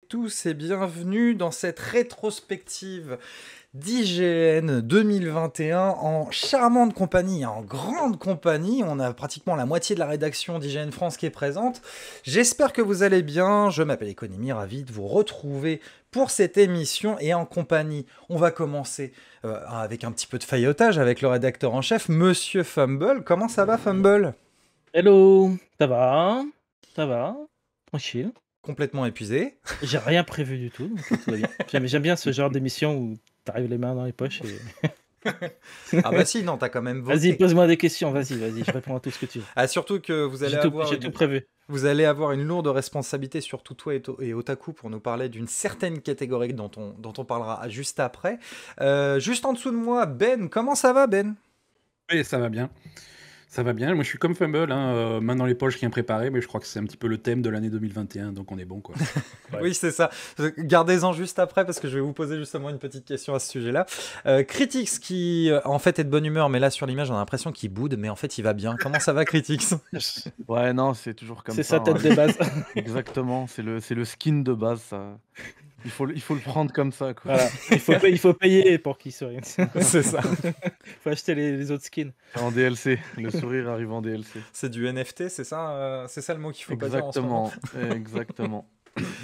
tous et bienvenue dans cette rétrospective d'IGN 2021 en charmante compagnie, en grande compagnie. On a pratiquement la moitié de la rédaction d'IGN France qui est présente. J'espère que vous allez bien. Je m'appelle Économie, ravi de vous retrouver pour cette émission et en compagnie. On va commencer avec un petit peu de faillotage avec le rédacteur en chef, Monsieur Fumble. Comment ça va, Fumble? Hello, ça va, tranquille. Complètement épuisé. J'ai rien prévu du tout, donc tout va bien. J'aime bien ce genre d'émission où t'arrives les mains dans les poches et Ah bah si, non, t'as quand même vas-y, voté. pose-moi des questions, vas-y, je réponds à tout ce que tu veux. Ah, surtout que J'ai tout prévu. vous allez avoir une lourde responsabilité, surtout toi et Otaku, pour nous parler d'une certaine catégorie dont on parlera juste après. Juste en dessous de moi, Ben. Comment ça va, Ben? Oui, ça va bien. Ça va bien. Moi, je suis comme Fumble, hein, main dans les poches, rien préparé, mais je crois que c'est un petit peu le thème de l'année 2021, donc on est bon, quoi. Ouais. Oui, c'est ça. Gardez-en juste après parce que je vais vous poser justement une petite question à ce sujet-là. Critics qui, en fait, est de bonne humeur, mais là sur l'image, on a l'impression qu'il boude, mais en fait, il va bien. Comment ça va, Critics? Ouais, non, c'est toujours comme C'est ça, sa tête hein. de base. Exactement, c'est le skin de base, ça. Il faut le prendre comme ça, quoi. Voilà, il faut payer pour qu'il sourie. C'est ça. Faut acheter les autres skins. En DLC, le sourire arrive en DLC. C'est du NFT, c'est ça le mot qu'il faut pas dire en ce moment. Exactement, exactement.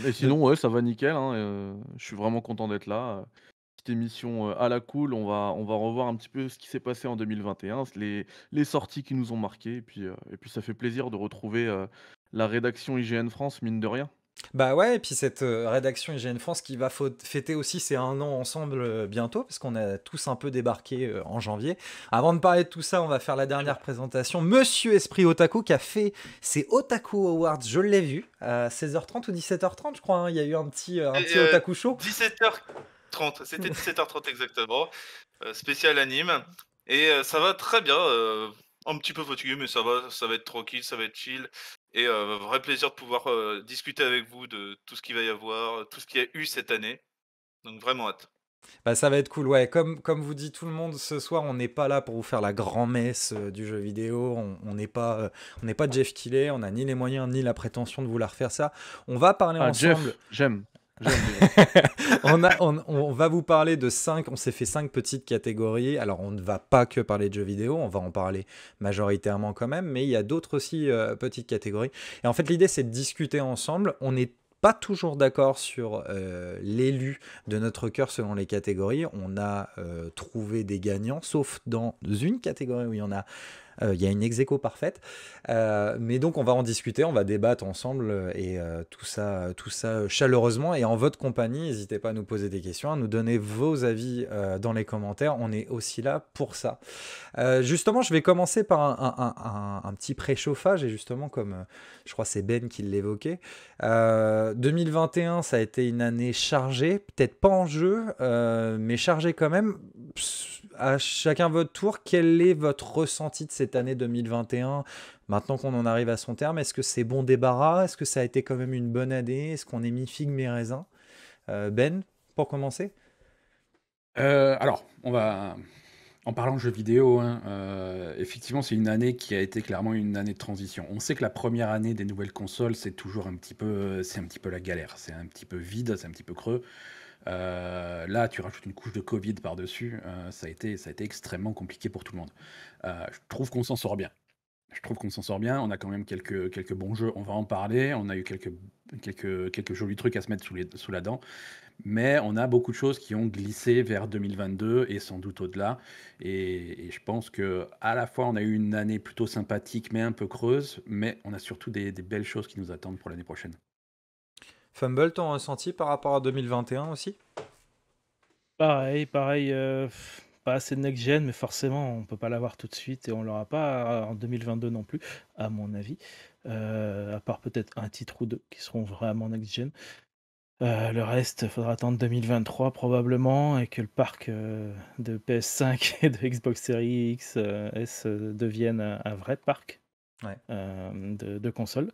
Et sinon, ouais, ça va nickel, hein, je suis vraiment content d'être là. Petite émission à la cool, on va revoir un petit peu ce qui s'est passé en 2021, les sorties qui nous ont marqués, et puis ça fait plaisir de retrouver la rédaction IGN France, mine de rien. Bah ouais, et puis cette rédaction IGN France qui va fêter aussi ses 1 an ensemble bientôt, parce qu'on a tous un peu débarqué en janvier. Avant de parler de tout ça, on va faire la dernière présentation. Monsieur Esprit Otaku qui a fait ses Otaku Awards, je l'ai vu, à 16h30 ou 17h30, je crois, hein. Il y a eu un petit Otaku show. 17h30, c'était 17h30 exactement. Spécial anime. Et ça va très bien. Un petit peu fatigué, mais ça va être tranquille, ça va être chill. Et vrai plaisir de pouvoir discuter avec vous de tout ce qu'il va y avoir, tout ce qu'il y a eu cette année. Donc vraiment hâte. Bah ça va être cool, ouais. Comme vous dit tout le monde, ce soir, on n'est pas là pour vous faire la grand-messe du jeu vidéo. On n'est pas Jeff Keighley, on n'a ni les moyens ni la prétention de vouloir faire ça. On va parler Ah, ensemble. Jeff, j'aime. On va vous parler de 5, on s'est fait 5 petites catégories. Alors on ne va pas que parler de jeux vidéo, on va en parler majoritairement quand même, mais il y a d'autres aussi petites catégories. Et en fait l'idée c'est de discuter ensemble. On n'est pas toujours d'accord sur l'élu de notre cœur selon les catégories. On a trouvé des gagnants, sauf dans une catégorie où il y a une ex-aequo parfaite. Mais donc on va en discuter, on va débattre ensemble et tout ça chaleureusement et en votre compagnie. N'hésitez pas à nous poser des questions, à nous donner vos avis dans les commentaires. On est aussi là pour ça. Justement, je vais commencer par un petit préchauffage et justement comme je crois que c'est Ben qui l'évoquait. 2021, ça a été une année chargée, peut-être pas en jeu, mais chargée quand même. À chacun votre tour, quel est votre ressenti de cette année 2021 maintenant qu'on en arrive à son terme? Est-ce que c'est bon débarras? Est-ce que ça a été quand même une bonne année? Est-ce qu'on est mi-figue, mi-raisin? Ben, pour commencer? Alors, en parlant jeux vidéo, hein, effectivement, c'est une année qui a été clairement une année de transition. On sait que la première année des nouvelles consoles, c'est toujours c'est un petit peu la galère. C'est un petit peu vide, c'est un petit peu creux. Là, tu rajoutes une couche de Covid par-dessus, ça a été extrêmement compliqué pour tout le monde. Je trouve qu'on s'en sort bien. Je trouve qu'on s'en sort bien. On a quand même quelques bons jeux, on va en parler. On a eu quelques jolis trucs à se mettre sous la dent. Mais on a beaucoup de choses qui ont glissé vers 2022 et sans doute au-delà. Et je pense que à la fois, on a eu une année plutôt sympathique, mais un peu creuse. Mais on a surtout des belles choses qui nous attendent pour l'année prochaine. Fumble, ton ressenti par rapport à 2021 aussi? Pareil, pas assez de next-gen, mais forcément, on peut pas l'avoir tout de suite et on l'aura pas en 2022 non plus, à mon avis. À part peut-être un titre ou 2 qui seront vraiment next-gen. Le reste, faudra attendre 2023 probablement et que le parc, de PS5 et de Xbox Series X, S, devienne un vrai parc, Ouais. de consoles.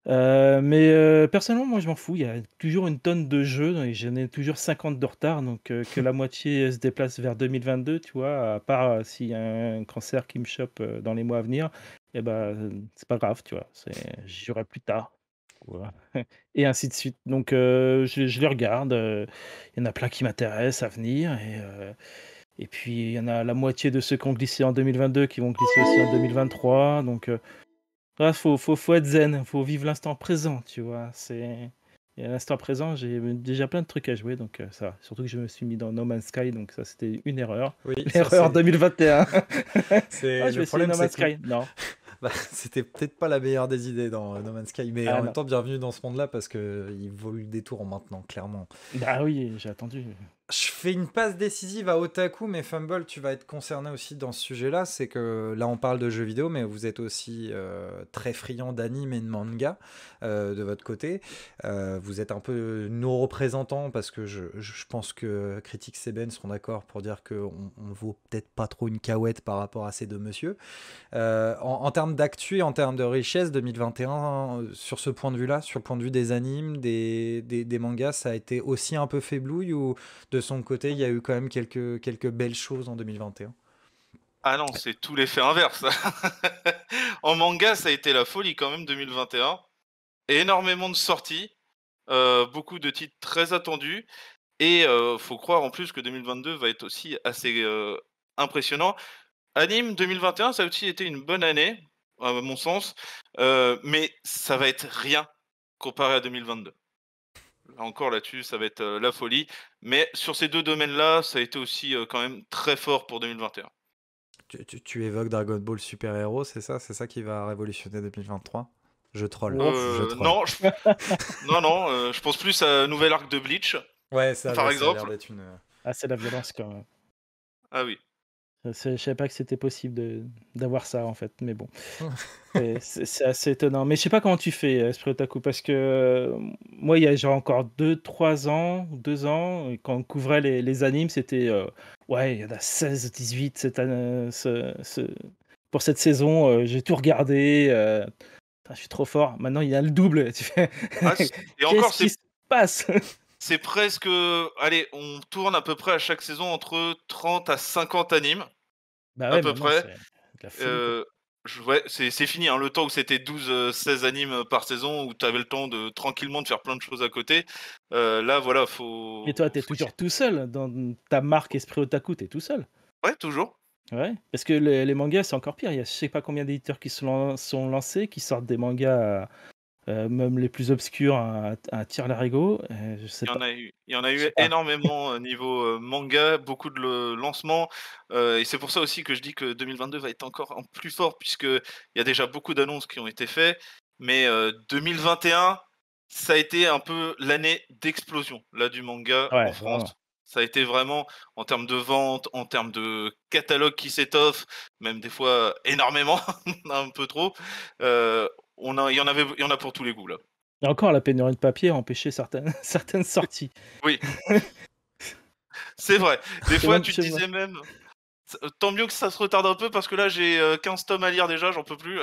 Mais personnellement, moi, je m'en fous. Il y a toujours une tonne de jeux et j'en ai toujours 50 de retard, donc que la moitié se déplace vers 2022, tu vois? À part, s'il y a un cancer qui me chope, dans les mois à venir et ben, c'est pas grave, tu vois? J'irai plus tard. Voilà. Et ainsi de suite. Donc je les regarde, il y en a plein qui m'intéressent à venir et puis il y en a la moitié de ceux qui ont glissé en 2022 qui vont glisser aussi en 2023 donc ouais, faut être zen, faut vivre l'instant présent, tu vois? Et à l'instant présent, j'ai déjà plein de trucs à jouer donc ça va. Surtout que je me suis mis dans No Man's Sky donc ça, c'était une erreur. Oui, ça L'erreur c'est 2021. c'est «Ah, je le vais essayer problème, No c'est Man's que Sky». Non. bah, c'était peut-être pas la meilleure des idées dans No Man's Sky, mais Ah en même non. temps, bienvenue dans ce monde-là parce que il vaut le détour maintenant, clairement. Bah oui, j'ai attendu. Je fais une passe décisive à Otaku, mais Fumble, tu vas être concerné aussi dans ce sujet-là. C'est que là, on parle de jeux vidéo, mais vous êtes aussi très friand d'anime et de manga de votre côté. Vous êtes un peu nos représentants parce que je pense que Critics et Ben seront d'accord pour dire qu'on on vaut peut-être pas trop une cahouette par rapport à ces deux messieurs. En termes d'actu et en termes de richesse, 2021, sur ce point de vue-là, sur le point de vue des animes, des mangas, ça a été aussi un peu faiblouille ou de son côté, il y a eu quand même quelques belles choses en 2021? Ah non, c'est tout l'effet inverse. En manga, ça a été la folie quand même 2021. Énormément de sorties, beaucoup de titres très attendus et faut croire en plus que 2022 va être aussi assez, impressionnant. Anime 2021, ça a aussi été une bonne année, à mon sens, mais ça va être rien comparé à 2022. Là encore là-dessus, ça va être, la folie, mais sur ces 2 domaines-là, ça a été aussi, quand même très fort pour 2021. Tu évoques Dragon Ball Super Hero, c'est ça? C'est ça qui va révolutionner 2023? Je troll, je troll. Non, non, je pense plus à un nouvel arc de Bleach, Ouais, ça, par ça a l'air exemple. d'être une. Ah, c'est la violence quand même. Ah oui. Je savais pas que c'était possible d'avoir ça en fait, mais bon. C'est assez étonnant. Mais je sais pas comment tu fais, Esprit Otaku, parce que moi, il y a genre encore 2 3 ans, 2 ans, quand on couvrait les animes, c'était ouais, il y en a 16 18 pour cette saison, j'ai tout regardé, putain, je suis trop fort. Maintenant, il y a le double. Tu fais Ah c et encore qu'est-ce qui se passe? c'est presque, allez, on tourne à peu près à chaque saison entre 30 à 50 animes, Bah à ouais, peu maintenant, près. c'est de la folie, quoi. Heu, je Ouais, c'est fini, hein, le temps où c'était 12, 16 animes par saison, où tu avais le temps de tranquillement de faire plein de choses à côté. Là, voilà, Et toi, tu es faut s'y toujours tout seul dans ta marque Esprit Otaku, tu es tout seul? ouais, toujours. Ouais, parce que les mangas, c'est encore pire. Il y a je sais pas combien d'éditeurs qui sont lancés, qui sortent des mangas, même les plus obscurs à tire-larigot, je sais pas, Il y en a je eu sais pas. énormément, niveau, manga, beaucoup de le lancements, et c'est pour ça aussi que je dis que 2022 va être encore en plus fort puisqu'il y a déjà beaucoup d'annonces qui ont été faites. Mais, 2021, ça a été un peu l'année d'explosion, là, du manga en Ouais, vraiment. France. Ça a été vraiment en termes de vente, en termes de catalogue qui s'étoffe, même des fois énormément, un peu trop. Heu, il y en a pour tous les goûts, là. Et encore, la pénurie de papier a empêché certaines certaines sorties. Oui, c'est vrai. Des fois, tu Je te sais pas. disais même: Tant mieux que ça se retarde un peu parce que là j'ai, 15 tomes à lire déjà, j'en peux plus».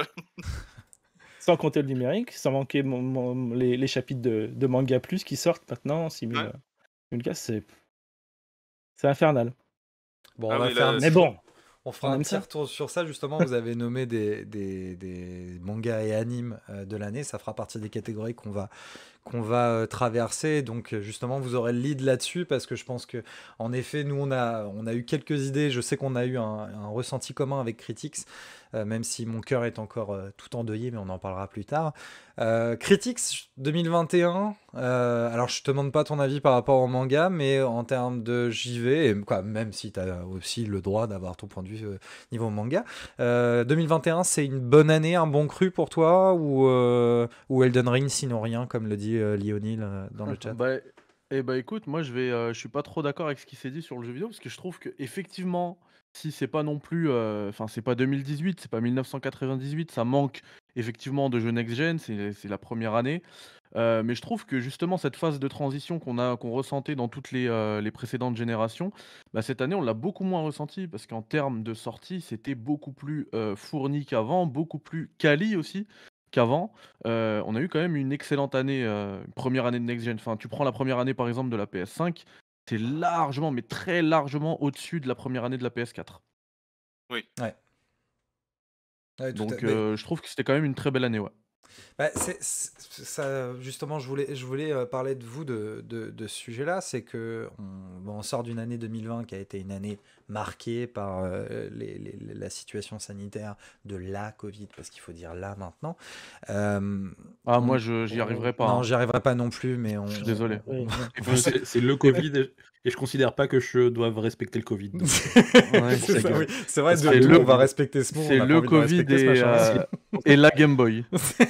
Sans compter le numérique, sans manquer les chapitres de Manga Plus qui sortent maintenant, Ouais. simulcast, c'est infernal. Bon, on Ah va oui, faire un là, Mais petit, bon, on fera on un aime petit ça. retour sur ça. Justement, vous avez nommé des mangas et animes de l'année. Ça fera partie des catégories qu'on va traverser. Donc justement, vous aurez le lead là-dessus parce que je pense que en effet, nous on a eu quelques idées. Je sais qu'on a eu un ressenti commun avec Critics, même si mon cœur est encore tout endeuillé, mais on en parlera plus tard. Critics 2021. Alors je te demande pas ton avis par rapport au manga, mais en termes de JV, et quoi, même si tu as aussi le droit d'avoir ton point de vue niveau manga, 2021, c'est une bonne année, un bon cru pour toi ou Elden Ring sinon rien, comme le dit Lionel dans le chat? Bah, écoute, moi je suis pas trop d'accord avec ce qui s'est dit sur le jeu vidéo parce que je trouve que effectivement, si c'est pas non plus, enfin c'est pas 2018, c'est pas 1998, ça manque effectivement de jeux next gen, c'est la première année. Mais je trouve que justement cette phase de transition qu'on ressentait dans toutes les précédentes générations, bah, cette année on l'a beaucoup moins ressenti parce qu'en termes de sortie, c'était beaucoup plus, fourni qu'avant, beaucoup plus quali aussi qu'avant. On a eu quand même une excellente année, une 1 année de next gen. Enfin, tu prends la première année par exemple de la PS5, c'est largement, mais très largement au-dessus de la première année de la PS4. Oui. Ouais. Ouais, tout à... Donc mais je trouve que c'était quand même une très belle année, ouais. Bah, ça, justement, je voulais parler de vous de ce sujet-là. C'est que on sort d'une année 2020 qui a été une année marquée par la situation sanitaire de la Covid, parce qu'il faut dire là maintenant. Euh, Ah, on- moi, j'y arriverai pas, non, hein. j'y arriverai pas non plus, mais Je suis désolé. Oui, non. Et puis c'est le Covid et je considère pas que je doive respecter le Covid. Donc, Ouais. pour sa C'est ça, gueule. oui. C'est vrai, Ça de serait nous, le on va Covid. respecter ce mot, on C'est n'a pas le envie de Covid respecter ce machin. et la Game Boy. C'est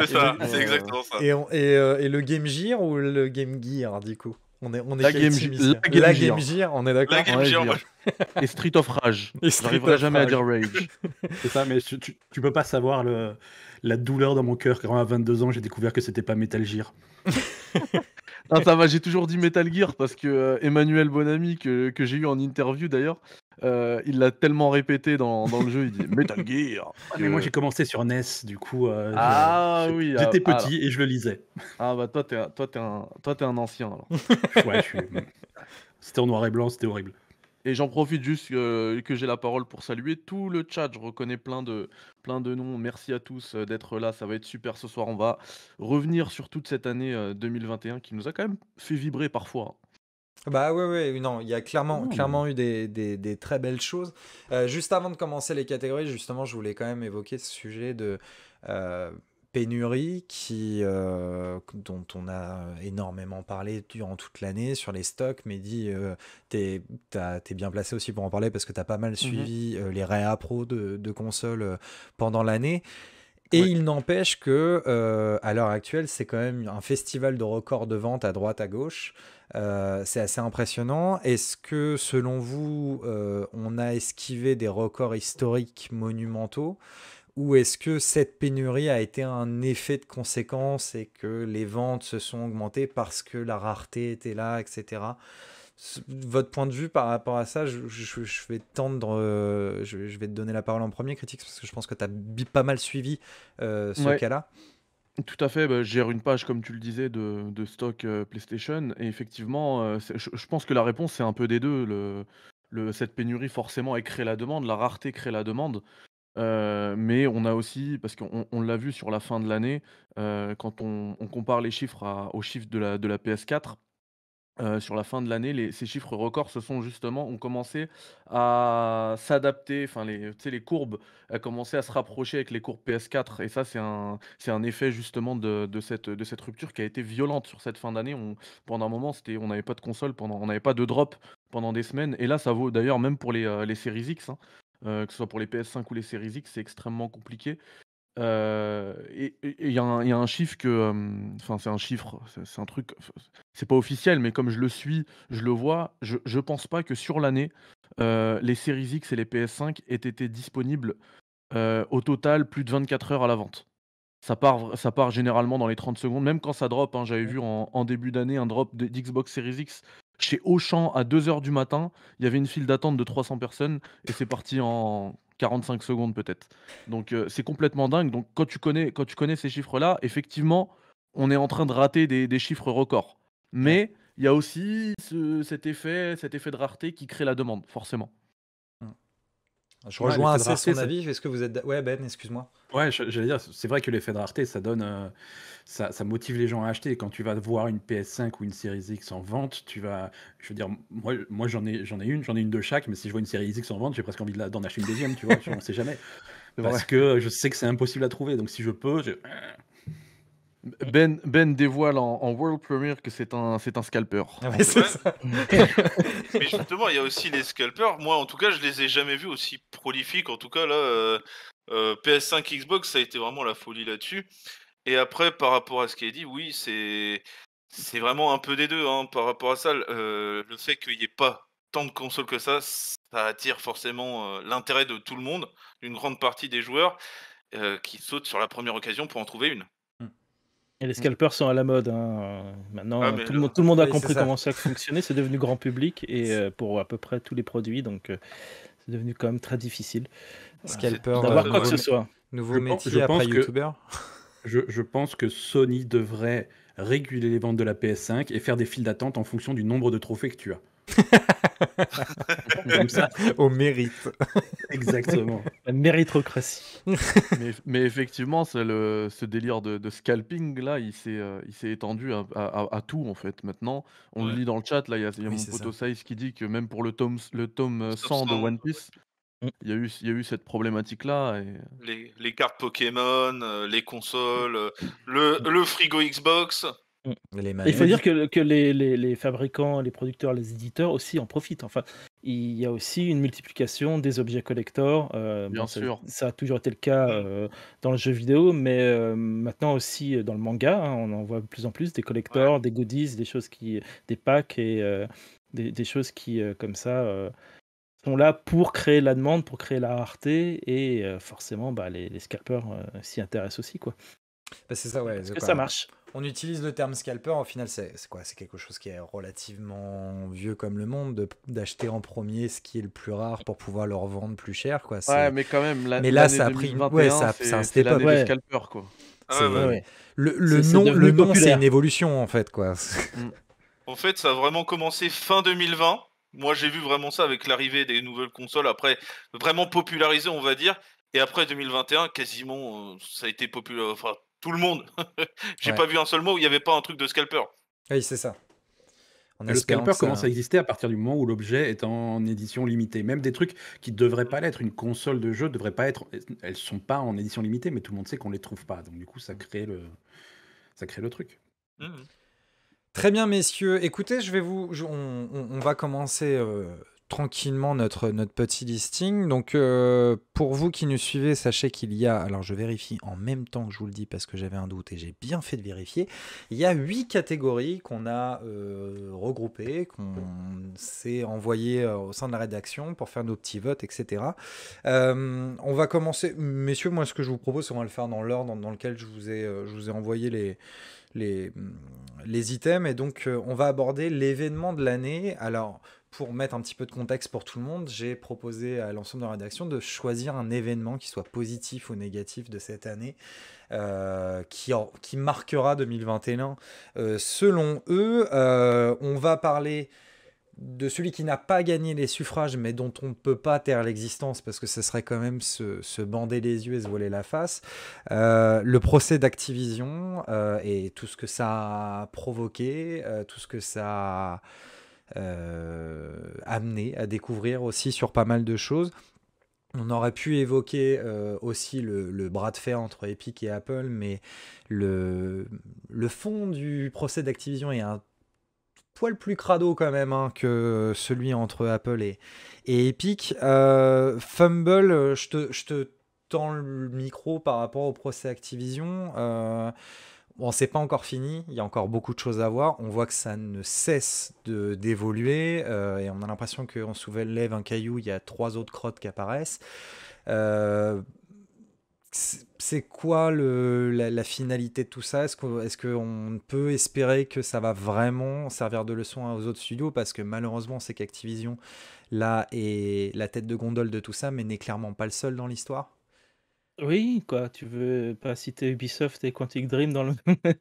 ça, c'est Euh, exactement ça. Et le Game Gear ou le Game Gear, du coup? On est La quel Game team Gear. ici? La Game La Gear. Game Gear, on est La d'accord? Game Ouais, Gear, Gear. moi, Et Street of Rage. Et Street J'arriverai of jamais à Rage. dire Rage. C'est ça, mais tu peux pas savoir la douleur dans mon cœur quand à 22 ans j'ai découvert que c'était pas Metal Gear. Non, ça va, j'ai toujours dit Metal Gear parce que Emmanuel Bonamy, que j'ai eu en interview d'ailleurs, il l'a tellement répété dans le jeu, il dit Metal Gear. Ah, mais moi j'ai commencé sur NES, du coup Ah oui, j'étais alors. petit et je le lisais. Ah bah toi t'es un ancien alors. Ouais, c'était en noir et blanc, c'était horrible. Et j'en profite juste que j'ai la parole pour saluer tout le chat. Je reconnais plein de noms. Merci à tous d'être là. Ça va être super ce soir. On va revenir sur toute cette année 2021 qui nous a quand même fait vibrer parfois. Bah ouais, non, il y a Non, mais- clairement eu des très belles choses. Juste avant de commencer les catégories, justement, je voulais quand même évoquer ce sujet de pénurie dont on a énormément parlé durant toute l'année sur les stocks. Mehdi, t'es bien placé aussi pour en parler parce que t'as pas mal suivi les réa pro de consoles pendant l'année. Et Ouais. il n'empêche que à l'heure actuelle, c'est quand même un festival de records de vente à droite, à gauche. C'est assez impressionnant. Est-ce que, selon vous, on a esquivé des records historiques monumentaux? Ou est-ce que cette pénurie a été un effet de conséquence et que les ventes se sont augmentées parce que la rareté était là, etc. Votre point de vue par rapport à ça, je vais je vais te donner la parole en premier, Critique, parce que je pense que tu as pas mal suivi ce Ouais. cas-là. Tout à fait, bah, je gère une page, comme tu le disais, de stock PlayStation. Et effectivement, je pense que la réponse, c'est un peu des deux. Cette pénurie, forcément, elle crée la demande. La rareté crée la demande. Mais on a aussi, parce qu'on l'a vu sur la fin de l'année, quand on compare les chiffres aux chiffres de la PS4, sur la fin de l'année, ces chiffres records ont commencé à s'adapter, enfin tu sais, les courbes, elles commençaient à se rapprocher avec les courbes PS4 et ça c'est un effet justement de cette rupture qui a été violente sur cette fin d'année. Pendant un moment, on n'avait pas de console, on n'avait pas de drop pendant des semaines et là ça vaut d'ailleurs même pour les Series X, hein, que ce soit pour les PS5 ou les Series X, c'est extrêmement compliqué. Et il y a un chiffre enfin c'est un chiffre, c'est un truc, c'est pas officiel, mais comme je le suis, je le vois, je pense pas que sur l'année, les Series X et les PS5 aient été disponibles, au total plus de 24 heures à la vente. Ça part généralement dans les 30 secondes, même quand ça drop, hein. J'avais vu en début d'année un drop d'Xbox Series X chez Auchan à 2 heures du matin. Il y avait une file d'attente de 300 personnes et c'est parti en 45 secondes peut-être. Donc c'est complètement dingue. Donc quand tu connais ces chiffres-là, effectivement, on est en train de rater des chiffres records. Mais il y a aussi cet effet de rareté qui crée la demande, forcément. Je Ouais, rejoins l'effet de assez rareté, son avis. Est-ce que vous êtes... Ouais, Ben, excuse-moi. Ouais, j'allais dire, c'est vrai que l'effet de rareté, ça donne, ça motive les gens à acheter. Quand tu vas voir une PS5 ou une Series X en vente, je veux dire, moi j'en ai une de chaque, mais si je vois une Series X en vente, j'ai presque envie d'en acheter une deuxième, tu vois, on sait jamais. C'est Parce vrai. que je sais que c'est impossible à trouver, donc si je peux, Ben dévoile en world premiere que c'est un scalper. Ah ouais, c'est Ouais. ça. Mais justement, il y a aussi les scalpers. Moi, en tout cas, je les ai jamais vus aussi prolifiques. En tout cas, là, PS5, Xbox, ça a été vraiment la folie là-dessus. Et après, par rapport à ce qui est dit, oui, c'est vraiment un peu des deux, hein, par rapport à ça. Le fait qu'il n'y ait pas tant de consoles que ça attire forcément l'intérêt de tout le monde, d'une grande partie des joueurs qui sautent sur la première occasion pour en trouver une. Et les scalpers sont à la mode, hein. Maintenant, Ah, mais tout le monde a oui, c'est compris ça. comment ça fonctionnait. C'est devenu grand public et pour à peu près tous les produits, donc c'est devenu quand même très difficile Scalper, d'avoir Ouais, quoi que ce ouais. soit. nouveau Je pense- métier je pense après que- YouTuber. je pense que Sony devrait réguler les ventes de la PS5 et faire des files d'attente en fonction du nombre de trophées que tu as. Comme ça, Au mérite. exactement. La méritocratie. Mais effectivement, ce délire de scalping là, il s'est étendu à tout en fait. Maintenant, on le Ouais. lit dans le chat là, il y a Oui, mon c'est poteau ça. Saïs qui dit que même pour le tome Stop 100 de 100, One Piece, Mmh. il y a eu cette problématique là et les cartes Pokémon, les consoles, le frigo Xbox. Mmh. Les Et il faut dire manettes. que les fabricants, les producteurs, les éditeurs aussi en profitent. Enfin, il y a aussi une multiplication des objets collector. bien Bon, sûr. ça a toujours été le cas Mmh. dans le jeu vidéo, mais maintenant aussi dans le manga, hein, on en voit de plus en plus des Ouais. collectors, des goodies, des packs et des choses qui, comme ça, sont là pour créer la demande, pour créer la rareté et forcément, bah, les scalpers s'y intéressent aussi, quoi. Bah, c'est ça, ouais. Parce C'est que quoi, ça marche. on utilise le terme scalper, au final, c'est quoi? C'est quelque chose qui est relativement vieux comme le monde, d'acheter en premier ce qui est le plus rare pour pouvoir le revendre plus cher, quoi. Ouais, mais quand même, Mais là, l'année ça a pris ouais, 2021, c'est un c'est step up. l'année des Ouais. scalpers quoi. Ah ouais, Ouais, ouais. ouais. Le C'est nom, devenu c'est populaire. une évolution, en fait, quoi. Mm. En fait, ça a vraiment commencé fin 2020. Moi, j'ai vu vraiment ça avec l'arrivée des nouvelles consoles, après vraiment popularisé, on va dire. Et après 2021, quasiment, ça a été populaire. Enfin, tout le monde. J'ai Ouais. pas vu un seul mot où il n'y avait pas un truc de scalper. Oui, c'est ça. En Et le espérant scalper que ça. commence à exister à partir du moment où l'objet est en édition limitée. Même des trucs qui devraient pas l'être, une console de jeu devrait pas être. Elles sont pas en édition limitée, mais tout le monde sait qu'on les trouve pas. Donc du coup, ça crée le truc. Mhm. Très bien, messieurs. Écoutez, on va commencer tranquillement notre petit listing. Donc, pour vous qui nous suivez, sachez qu'il y a, alors je vérifie en même temps que je vous le dis parce que j'avais un doute et j'ai bien fait de vérifier, il y a 8 catégories qu'on a regroupées, qu'on s'est envoyées au sein de la rédaction pour faire nos petits votes, etc. On va commencer, messieurs, moi ce que je vous propose, c'est qu'on va le faire dans l'ordre dans lequel je vous ai envoyé les items. Et donc, on va aborder l'événement de l'année. Alors, pour mettre un petit peu de contexte pour tout le monde, j'ai proposé à l'ensemble de la rédaction de choisir un événement qui soit positif ou négatif de cette année, qui marquera 2021 selon eux. On va parler de celui qui n'a pas gagné les suffrages, mais dont on ne peut pas taire l'existence, parce que ce serait quand même se bander les yeux et se voiler la face. Le procès d'Activision et tout ce que ça a provoqué, tout ce que ça a amené à découvrir aussi sur pas mal de choses. On aurait pu évoquer aussi le bras de fer entre Epic et Apple, mais le fond du procès d'Activision est un poil plus crado quand même que celui entre Apple et Epic. Fumble, je te tends le micro par rapport au procès Activision. Bon, c'est pas encore fini, il y a encore beaucoup de choses à voir. On voit que ça ne cesse d'évoluer et on a l'impression qu'on soulève un caillou, il y a 3 autres crottes qui apparaissent. C'est quoi la finalité de tout ça? Est-ce qu'on peut espérer que ça va vraiment servir de leçon aux autres studios? Parce que malheureusement, c'est qu'Activision, là, est la tête de gondole de tout ça, mais n'est clairement pas le seul dans l'histoire. Oui, quoi, tu veux pas citer Ubisoft et Quantic Dream dans le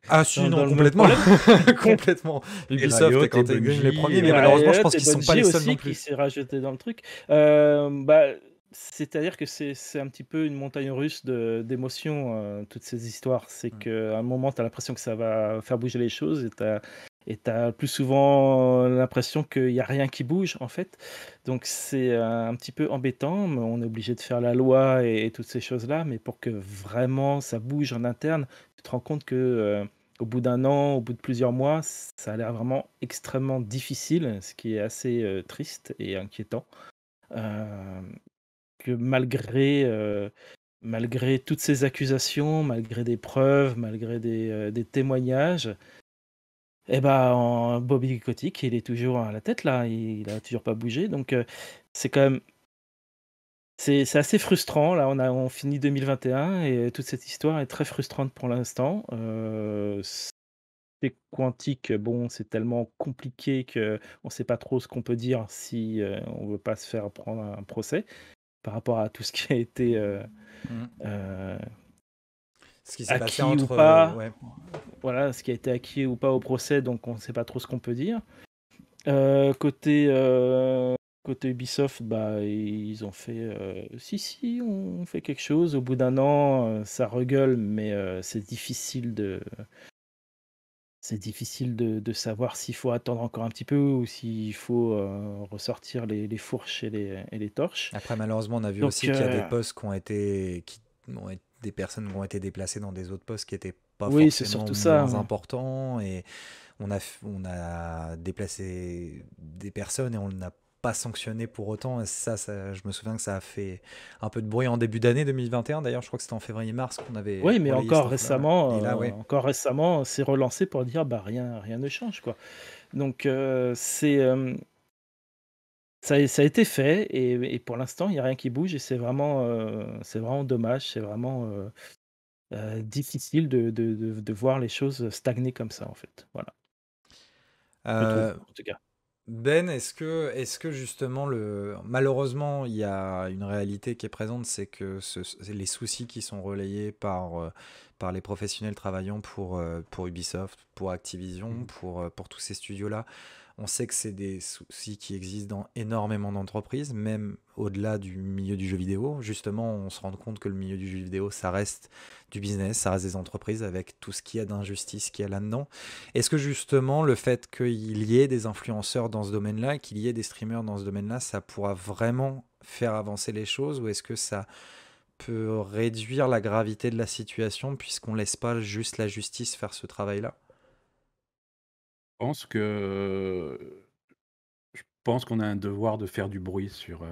Ah si, dans non, le même complètement. problème? Complètement. Ubisoft Riot, et Quantic et Dream les Bungie, premiers, mais et malheureusement, je Riot pense et qu'ils sont pas les Bungie seuls non aussi qui plus. s'est rajouté dans le truc. Bah, c'est-à-dire que c'est un petit peu une montagne russe d'émotions, toutes ces histoires. C'est qu'à un moment, tu as l'impression que ça va faire bouger les choses et tu as plus souvent l'impression qu'il n'y a rien qui bouge, en fait. Donc c'est un petit peu embêtant, mais on est obligé de faire la loi et toutes ces choses-là. Mais pour que vraiment ça bouge en interne, tu te rends compte que au bout d'un an, au bout de plusieurs mois, ça a l'air vraiment extrêmement difficile, ce qui est assez triste et inquiétant. Euh, que malgré toutes ces accusations, malgré des preuves, malgré des témoignages, eh ben, Bobby Kotick, il est toujours à la tête là, il a toujours pas bougé. Donc c'est quand même c'est assez frustrant. Là, on finit 2021 et toute cette histoire est très frustrante pour l'instant. C'est quantique, bon, c'est tellement compliqué qu'on ne sait pas trop ce qu'on peut dire si on veut pas se faire prendre un procès par rapport à tout ce qui a été Ce qui s'est passé acquis ou entre... pas. ouais. Voilà, ce qui a été acquis ou pas au procès, donc on ne sait pas trop ce qu'on peut dire. Côté, côté Ubisoft, bah, ils ont fait, si, on fait quelque chose. Au bout d'un an, ça regueule, mais c'est difficile de savoir s'il faut attendre encore un petit peu ou s'il faut ressortir les fourches et les torches. Après, malheureusement, on a vu Donc, aussi qu'il y a des postes des personnes qui ont été déplacées dans des autres postes qui n'étaient pas oui, c'est forcément surtout ça. moins importants, et on a déplacé des personnes et on n'a pas sanctionné pour autant. Et je me souviens que ça a fait un peu de bruit en début d'année 2021. D'ailleurs, je crois que c'était en février-mars qu'on avait Oui, mais relayé cette info-là. Ouais. Et là, ouais. encore récemment, c'est relancé pour dire bah rien ne change quoi. Donc ça a été fait et pour l'instant il n'y a rien qui bouge et c'est vraiment dommage, c'est vraiment difficile de voir les choses stagner comme ça en fait. Voilà, je trouve Euh, en tout cas. Ben, est-ce que justement, malheureusement, il y a une réalité qui est présente, c'est que c'est les soucis qui sont relayés par les professionnels travaillant pour Ubisoft, pour Activision, pour tous ces studios-là. On sait que c'est des soucis qui existent dans énormément d'entreprises, même au-delà du milieu du jeu vidéo. Justement, on se rend compte que le milieu du jeu vidéo, ça reste du business, ça reste des entreprises avec tout ce qu'il y a d'injustice qu'il y a là-dedans. Est-ce que justement le fait qu'il y ait des influenceurs dans ce domaine-là, qu'il y ait des streamers dans ce domaine-là, ça pourra vraiment faire avancer les choses, ou est-ce que ça peut réduire la gravité de la situation puisqu'on laisse pas juste la justice faire ce travail-là? Je pense que je pense qu'on a un devoir de faire du bruit sur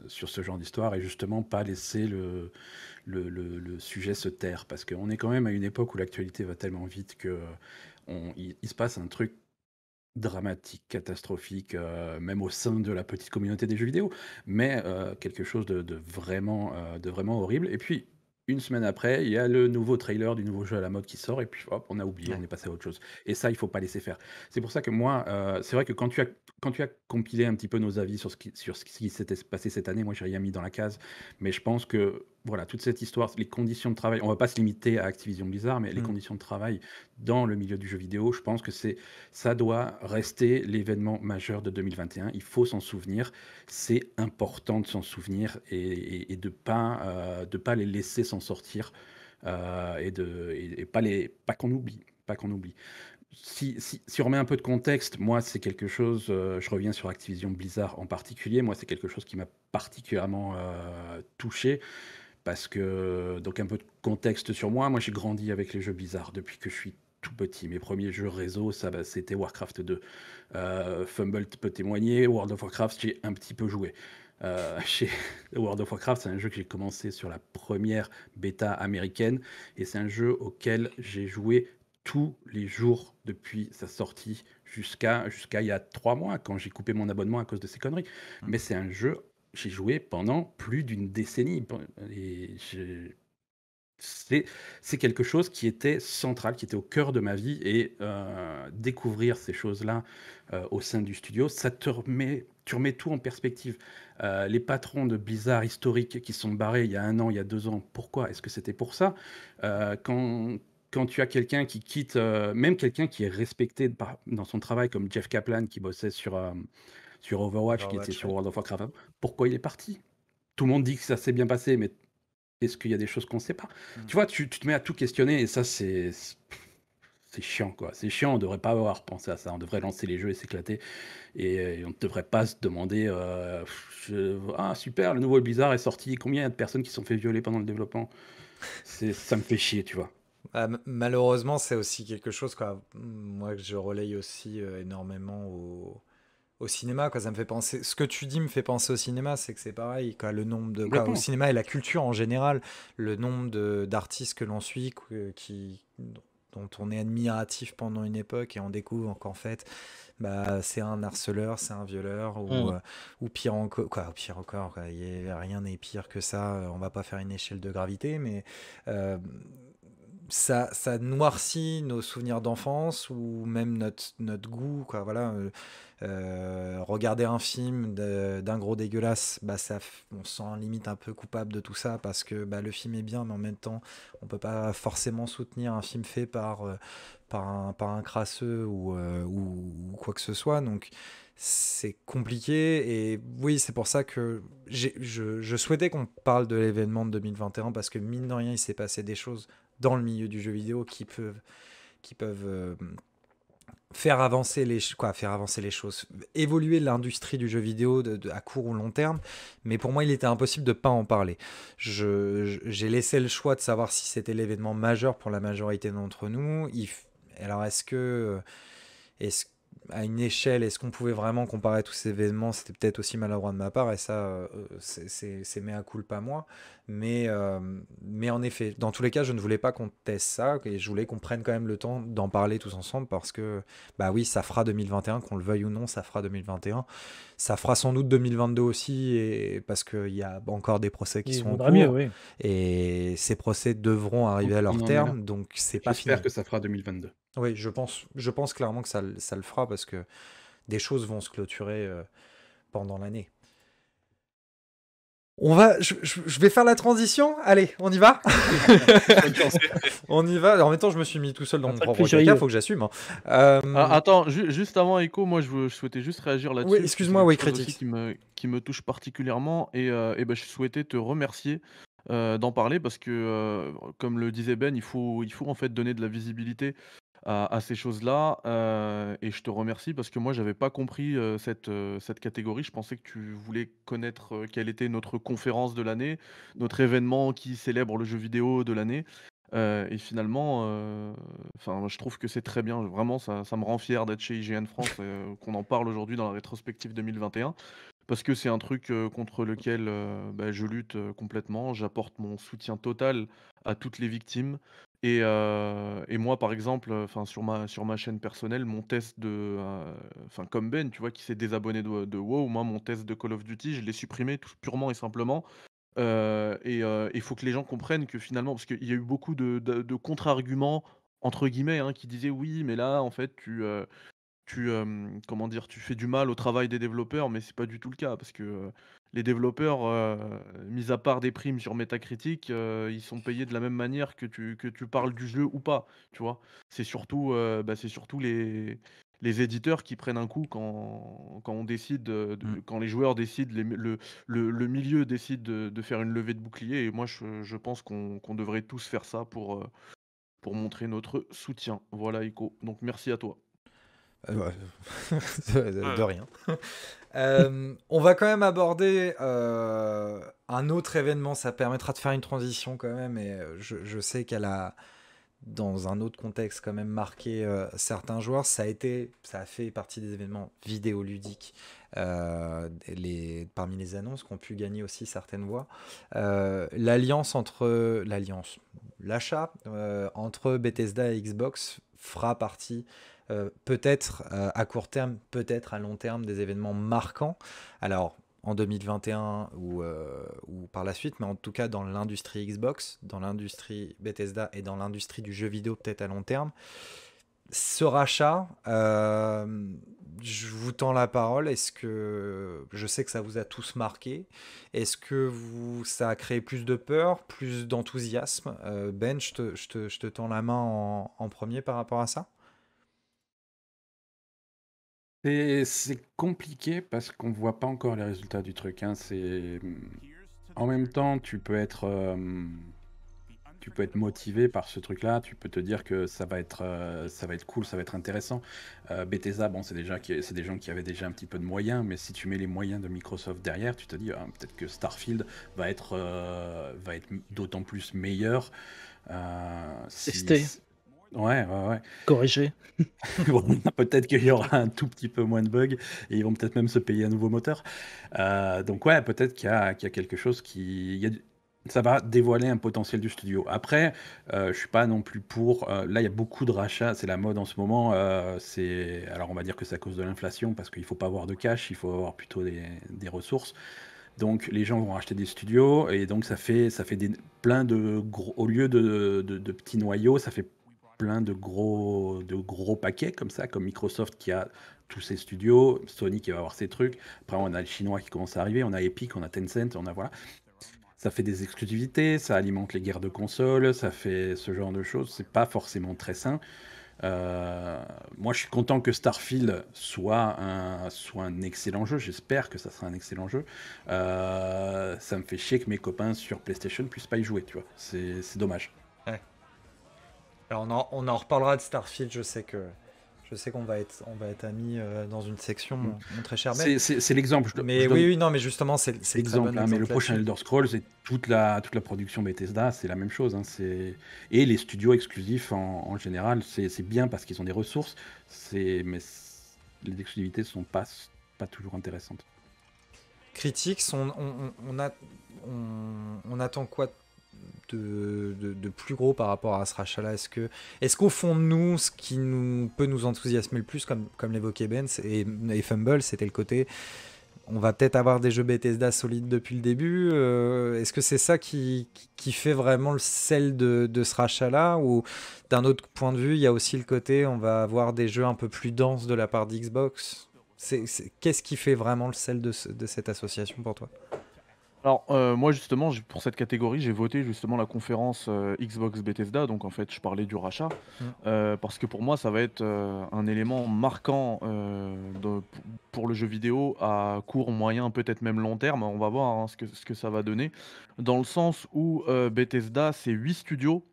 ce genre d'histoire et justement pas laisser le sujet se taire. Parce qu'on est quand même à une époque où l'actualité va tellement vite que il se passe un truc dramatique, catastrophique, même au sein de la petite communauté des jeux vidéo, mais quelque chose de vraiment horrible. Et puis, une semaine après, il y a le nouveau trailer du nouveau jeu à la mode qui sort, et puis hop, on a oublié, Ouais. on est passé à autre chose. Et ça, il faut pas laisser faire. C'est pour ça que moi, c'est vrai que quand tu as compilé un petit peu nos avis sur ce qui s'était passé cette année, moi, j'ai rien mis dans la case, mais je pense que voilà, toute cette histoire, les conditions de travail, on va pas se limiter à Activision Blizzard, mais les Mm. conditions de travail dans le milieu du jeu vidéo, je pense que ça doit rester l'événement majeur de 2021. Il faut s'en souvenir. C'est important de s'en souvenir et de pas les laisser s'en sortir et pas qu'on oublie. Pas qu'on oublie. Si on remet un peu de contexte, moi, c'est quelque chose, je reviens sur Activision Blizzard en particulier, moi, c'est quelque chose qui m'a particulièrement touché parce que, donc un peu de contexte sur moi, moi j'ai grandi avec les jeux Blizzard depuis que je suis tout petit. Mes premiers jeux réseau, c'était Warcraft 2. Fumble peut témoigner, World of Warcraft, j'ai un petit peu joué. Chez World of Warcraft, c'est un jeu que j'ai commencé sur la première bêta américaine et c'est un jeu auquel j'ai joué tous les jours depuis sa sortie jusqu'à il y a 3 mois quand j'ai coupé mon abonnement à cause de ces conneries. Mais c'est un jeu j'ai joué pendant plus d'une décennie. Et c'est c'est quelque chose qui était central, qui était au cœur de ma vie. Et découvrir ces choses-là au sein du studio, tu remets tout en perspective. Les patrons de Blizzard historiques qui sont barrés il y a 1 an, il y a 2 ans, pourquoi? Est-ce que c'était pour ça? Quand tu as quelqu'un qui quitte, même quelqu'un qui est respecté dans son travail, comme Jeff Kaplan qui bossait sur Overwatch, qui était Overwatch, sur ouais. World of Warcraft. Pourquoi il est parti? Tout le monde dit que ça s'est bien passé, mais est-ce qu'il y a des choses qu'on ne sait pas? Mm. Tu vois, tu te mets à tout questionner et ça, c'est chiant, quoi. C'est chiant, on devrait pas avoir pensé à ça. On devrait lancer les jeux et s'éclater. Et on ne devrait pas se demander ah, super, le nouveau Blizzard est sorti. Combien il y a de personnes qui se sont fait violer pendant le développement? Ça me fait chier, tu vois. Malheureusement, c'est aussi quelque chose, quoi. Moi, que je relaye aussi énormément au cinéma, quoi. Ça me fait penser. Ce que tu dis me fait penser au cinéma, c'est que c'est pareil, quoi. Le nombre de, quoi, au Complètement. cinéma et la culture en général, le nombre d'artistes que l'on suit, dont on est admiratif pendant une époque et on découvre qu'en fait, bah, c'est un harceleur, c'est un violeur, Mm. ou pire encore, quoi. Pire encore, quoi. Rien n'est pire que ça. On va pas faire une échelle de gravité, mais euh, ça noircit nos souvenirs d'enfance ou même notre goût, quoi. Voilà, regarder un film d'un gros dégueulasse, bah on se sent limite un peu coupable de tout ça parce que bah, le film est bien, mais en même temps, on peut pas forcément soutenir un film fait par un crasseux ou quoi que ce soit. Donc c'est compliqué. Et oui, c'est pour ça que je souhaitais qu'on parle de l'événement de 2021 parce que mine de rien, il s'est passé des choses dans le milieu du jeu vidéo qui peuvent faire avancer les choses, évoluer l'industrie du jeu vidéo à court ou long terme, mais pour moi il était impossible de pas en parler. J'ai laissé le choix de savoir si c'était l'événement majeur pour la majorité d'entre nous. Alors est-ce à une échelle, est-ce qu'on pouvait vraiment comparer tous ces événements? C'était peut-être aussi maladroit de ma part, et ça, c'est mea culpa moi. Mais en effet, dans tous les cas, je ne voulais pas qu'on teste ça, et je voulais qu'on prenne quand même le temps d'en parler tous ensemble, parce que, bah oui, ça fera 2021, qu'on le veuille ou non, ça fera 2021. Ça fera sans doute 2022 aussi, et parce qu'il y a encore des procès qui Il sont en vaudra mieux, cours, oui. et ces procès devront arriver à On leur en est là. terme, donc c'est pas J'espère fini. que ça fera 2022. Oui, je pense clairement que ça le fera, parce que des choses vont se clôturer pendant l'année. Je vais faire la transition. Allez, on y va. On y va. En même temps, je me suis mis tout seul dans Un mon truc propre plus caca, joyeux. faut que j'assume. Hein. Attends, juste avant Echo, moi je souhaitais juste réagir Oui, là-dessus, parce que excuse-moi, c'est oui, quelque chose aussi critique. qui me touche particulièrement, et ben, je souhaitais te remercier d'en parler, parce que, comme le disait Ben, il faut en fait donner de la visibilité à ces choses-là, et je te remercie parce que moi j'avais pas compris cette catégorie. Je pensais que tu voulais connaître quelle était notre conférence de l'année, notre événement qui célèbre le jeu vidéo de l'année. Et finalement, enfin, je trouve que c'est très bien. Vraiment, ça me rend fier d'être chez IGN France, qu'on en parle aujourd'hui dans la rétrospective 2021, parce que c'est un truc contre lequel bah, je lutte complètement. J'apporte mon soutien total à toutes les victimes. Et moi, par exemple, enfin, sur ma chaîne personnelle, mon test enfin, comme Ben, tu vois, qui s'est désabonné de WoW, moi, mon test de Call of Duty, je l'ai supprimé tout purement et simplement. Il faut que les gens comprennent que finalement, parce qu'il y a eu beaucoup de contre-arguments, entre guillemets, hein, qui disaient: «Oui, mais là, en fait, comment dire? Tu fais du mal au travail des développeurs», mais c'est pas du tout le cas, parce que, les développeurs, mis à part des primes sur Metacritic, ils sont payés de la même manière que tu parles du jeu ou pas, tu vois? C'est surtout les éditeurs qui prennent un coup quand on décide, quand les joueurs décident, le milieu décide de faire une levée de bouclier, et moi je pense qu'on devrait tous faire ça pour montrer notre soutien. Voilà, Ico, donc merci à toi. De rien. On va quand même aborder un autre événement. Ça permettra de faire une transition quand même. Et je sais qu'elle a, dans un autre contexte, quand même marqué certains joueurs. Ça a fait partie des événements vidéoludiques. Parmi les annonces qui ont pu gagner aussi certaines voix. L'achat entre Bethesda et Xbox fera partie peut-être à court terme, peut-être à long terme, des événements marquants. Alors, en 2021 ou par la suite, mais en tout cas dans l'industrie Xbox, dans l'industrie Bethesda et dans l'industrie du jeu vidéo peut-être à long terme. Ce rachat, je vous tends la parole. Est-ce que je sais que ça vous a tous marqué? Est-ce que ça a créé plus de peur, plus d'enthousiasme? Ben, je te tends la main en premier par rapport à ça. C'est compliqué parce qu'on voit pas encore les résultats du truc, hein. En même temps, tu peux être motivé par ce truc-là, tu peux te dire que ça va être cool, ça va être intéressant. Bethesda, bon, c'est des gens qui avaient déjà un petit peu de moyens, mais si tu mets les moyens de Microsoft derrière, tu te dis, ah, peut-être que Starfield va être d'autant plus meilleur. Testé. Ouais. Corrigé. Bon, peut-être qu'il y aura un tout petit peu moins de bugs, et ils vont peut-être même se payer un nouveau moteur. Donc ouais, peut-être qu'il y a quelque chose ça va dévoiler un potentiel du studio. Après, je suis pas non plus pour. Là, il y a beaucoup de rachats, c'est la mode en ce moment. Alors, on va dire que c'est à cause de l'inflation, parce qu'il faut pas avoir de cash, il faut avoir plutôt des ressources. Donc, les gens vont racheter des studios, et donc ça fait plein de gros, au lieu de petits noyaux, ça fait plein de gros paquets comme ça, comme Microsoft qui a tous ses studios, Sony qui va avoir ses trucs. Après, on a les Chinois qui commencent à arriver, on a Epic, on a Tencent, voilà. Ça fait des exclusivités, ça alimente les guerres de consoles, ça fait ce genre de choses. C'est pas forcément très sain. Moi, je suis content que Starfield soit un excellent jeu. J'espère que ça sera un excellent jeu. Ça me fait chier que mes copains sur PlayStation puissent pas y jouer, tu vois. C'est dommage. Ouais. Alors on en reparlera de Starfield, je sais qu'on va être amis dans une section, mon très cher Ben. C'est l'exemple. Mais oui, non, mais justement, c'est très bon l'exemple. Mais le exemple prochain là-dessus. Elder Scrolls et toute la production Bethesda, c'est la même chose. Hein. Et les studios exclusifs en général, c'est bien parce qu'ils ont des ressources. Mais les exclusivités sont pas toujours intéressantes. Critiques, on attend quoi de plus gros par rapport à ce rachat-là? Est-ce qu'au fond de nous, ce qui peut nous enthousiasmer le plus, comme l'évoquait Ben et Fumble, c'était le côté on va peut-être avoir des jeux Bethesda solides depuis le début. Est-ce que c'est ça qui fait vraiment le sel de ce rachat-là? Ou d'un autre point de vue, il y a aussi le côté on va avoir des jeux un peu plus denses de la part d'Xbox? Qu'est-ce qui fait vraiment le sel de cette association pour toi? Alors, moi justement, pour cette catégorie, j'ai voté justement la conférence Xbox Bethesda, donc en fait, je parlais du rachat, parce que pour moi, ça va être un élément marquant pour le jeu vidéo à court, moyen, peut-être même long terme. On va voir hein, ce que ça va donner, dans le sens où Bethesda, c'est 8 studios.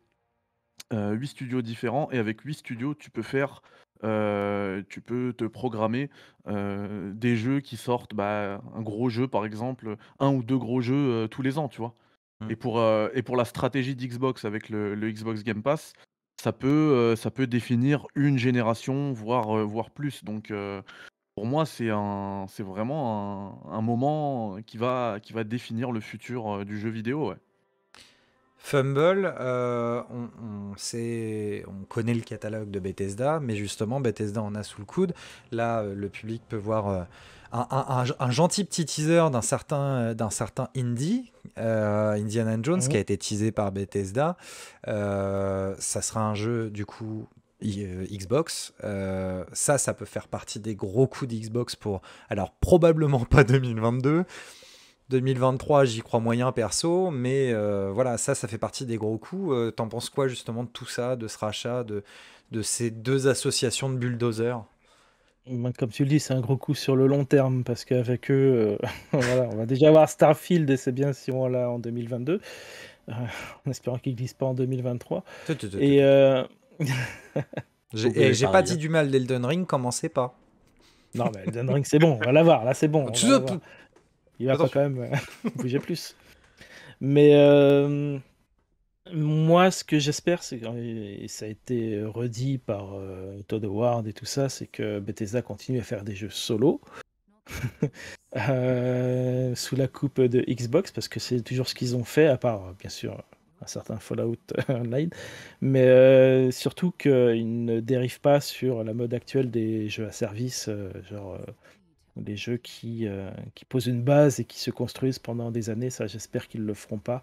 8 studios différents et avec 8 studios, tu tu peux te programmer, des jeux qui sortent, un gros jeu par exemple, un ou 2 gros jeux, tous les ans, tu vois? Mm. Et pour la stratégie d'Xbox avec le Xbox Game Pass, ça peut définir une génération, voire plus. Donc, pour moi, c'est vraiment un moment qui va définir le futur, du jeu vidéo, ouais. Fumble, on connaît le catalogue de Bethesda, mais justement, Bethesda en a sous le coude. Là, le public peut voir un gentil petit teaser d'un certain Indie, Indiana Jones, qui a été teasé par Bethesda. Ça sera un jeu, du coup, Xbox. Ça peut faire partie des gros coups d'Xbox pour... Alors, probablement pas 2022. 2023, j'y crois moyen perso, mais voilà, ça fait partie des gros coups. T'en penses quoi justement de tout ça, de ce rachat, de ces deux associations de bulldozers? Comme tu le dis, c'est un gros coup sur le long terme parce qu'avec eux, voilà, on va déjà avoir Starfield et c'est bien si on l'a en 2022, en espérant qu'il glisse pas en 2023. Et J'ai pas dit du mal d'Elden Ring, commencez pas. non, mais Elden Ring, c'est bon, on va l'avoir, là c'est bon. Il va pas quand même bouger plus. Mais moi, ce que j'espère, et ça a été redit par Todd Howard et tout ça, c'est que Bethesda continue à faire des jeux solo sous la coupe de Xbox, parce que c'est toujours ce qu'ils ont fait, à part, bien sûr, un certain Fallout Online, mais surtout qu'ils ne dérivent pas sur la mode actuelle des jeux à service, genre des jeux qui posent une base et qui se construisent pendant des années. Ça, j'espère qu'ils ne le feront pas.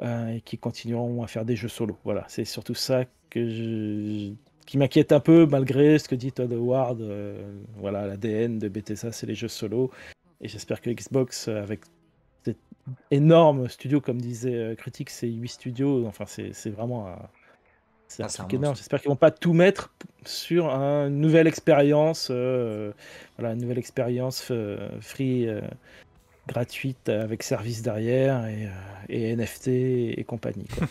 Et qui continueront à faire des jeux solo. Voilà, c'est surtout ça qui m'inquiète un peu, malgré ce que dit Todd Howard. Voilà, l'ADN de Bethesda, c'est les jeux solo. Et j'espère que Xbox, avec cet énorme studio, comme disait Critique, c'est 8 studios, enfin, c'est vraiment un truc énorme. J'espère qu'ils vont pas tout mettre sur une nouvelle expérience, voilà, une nouvelle expérience free, gratuite avec service derrière et NFT et compagnie, quoi.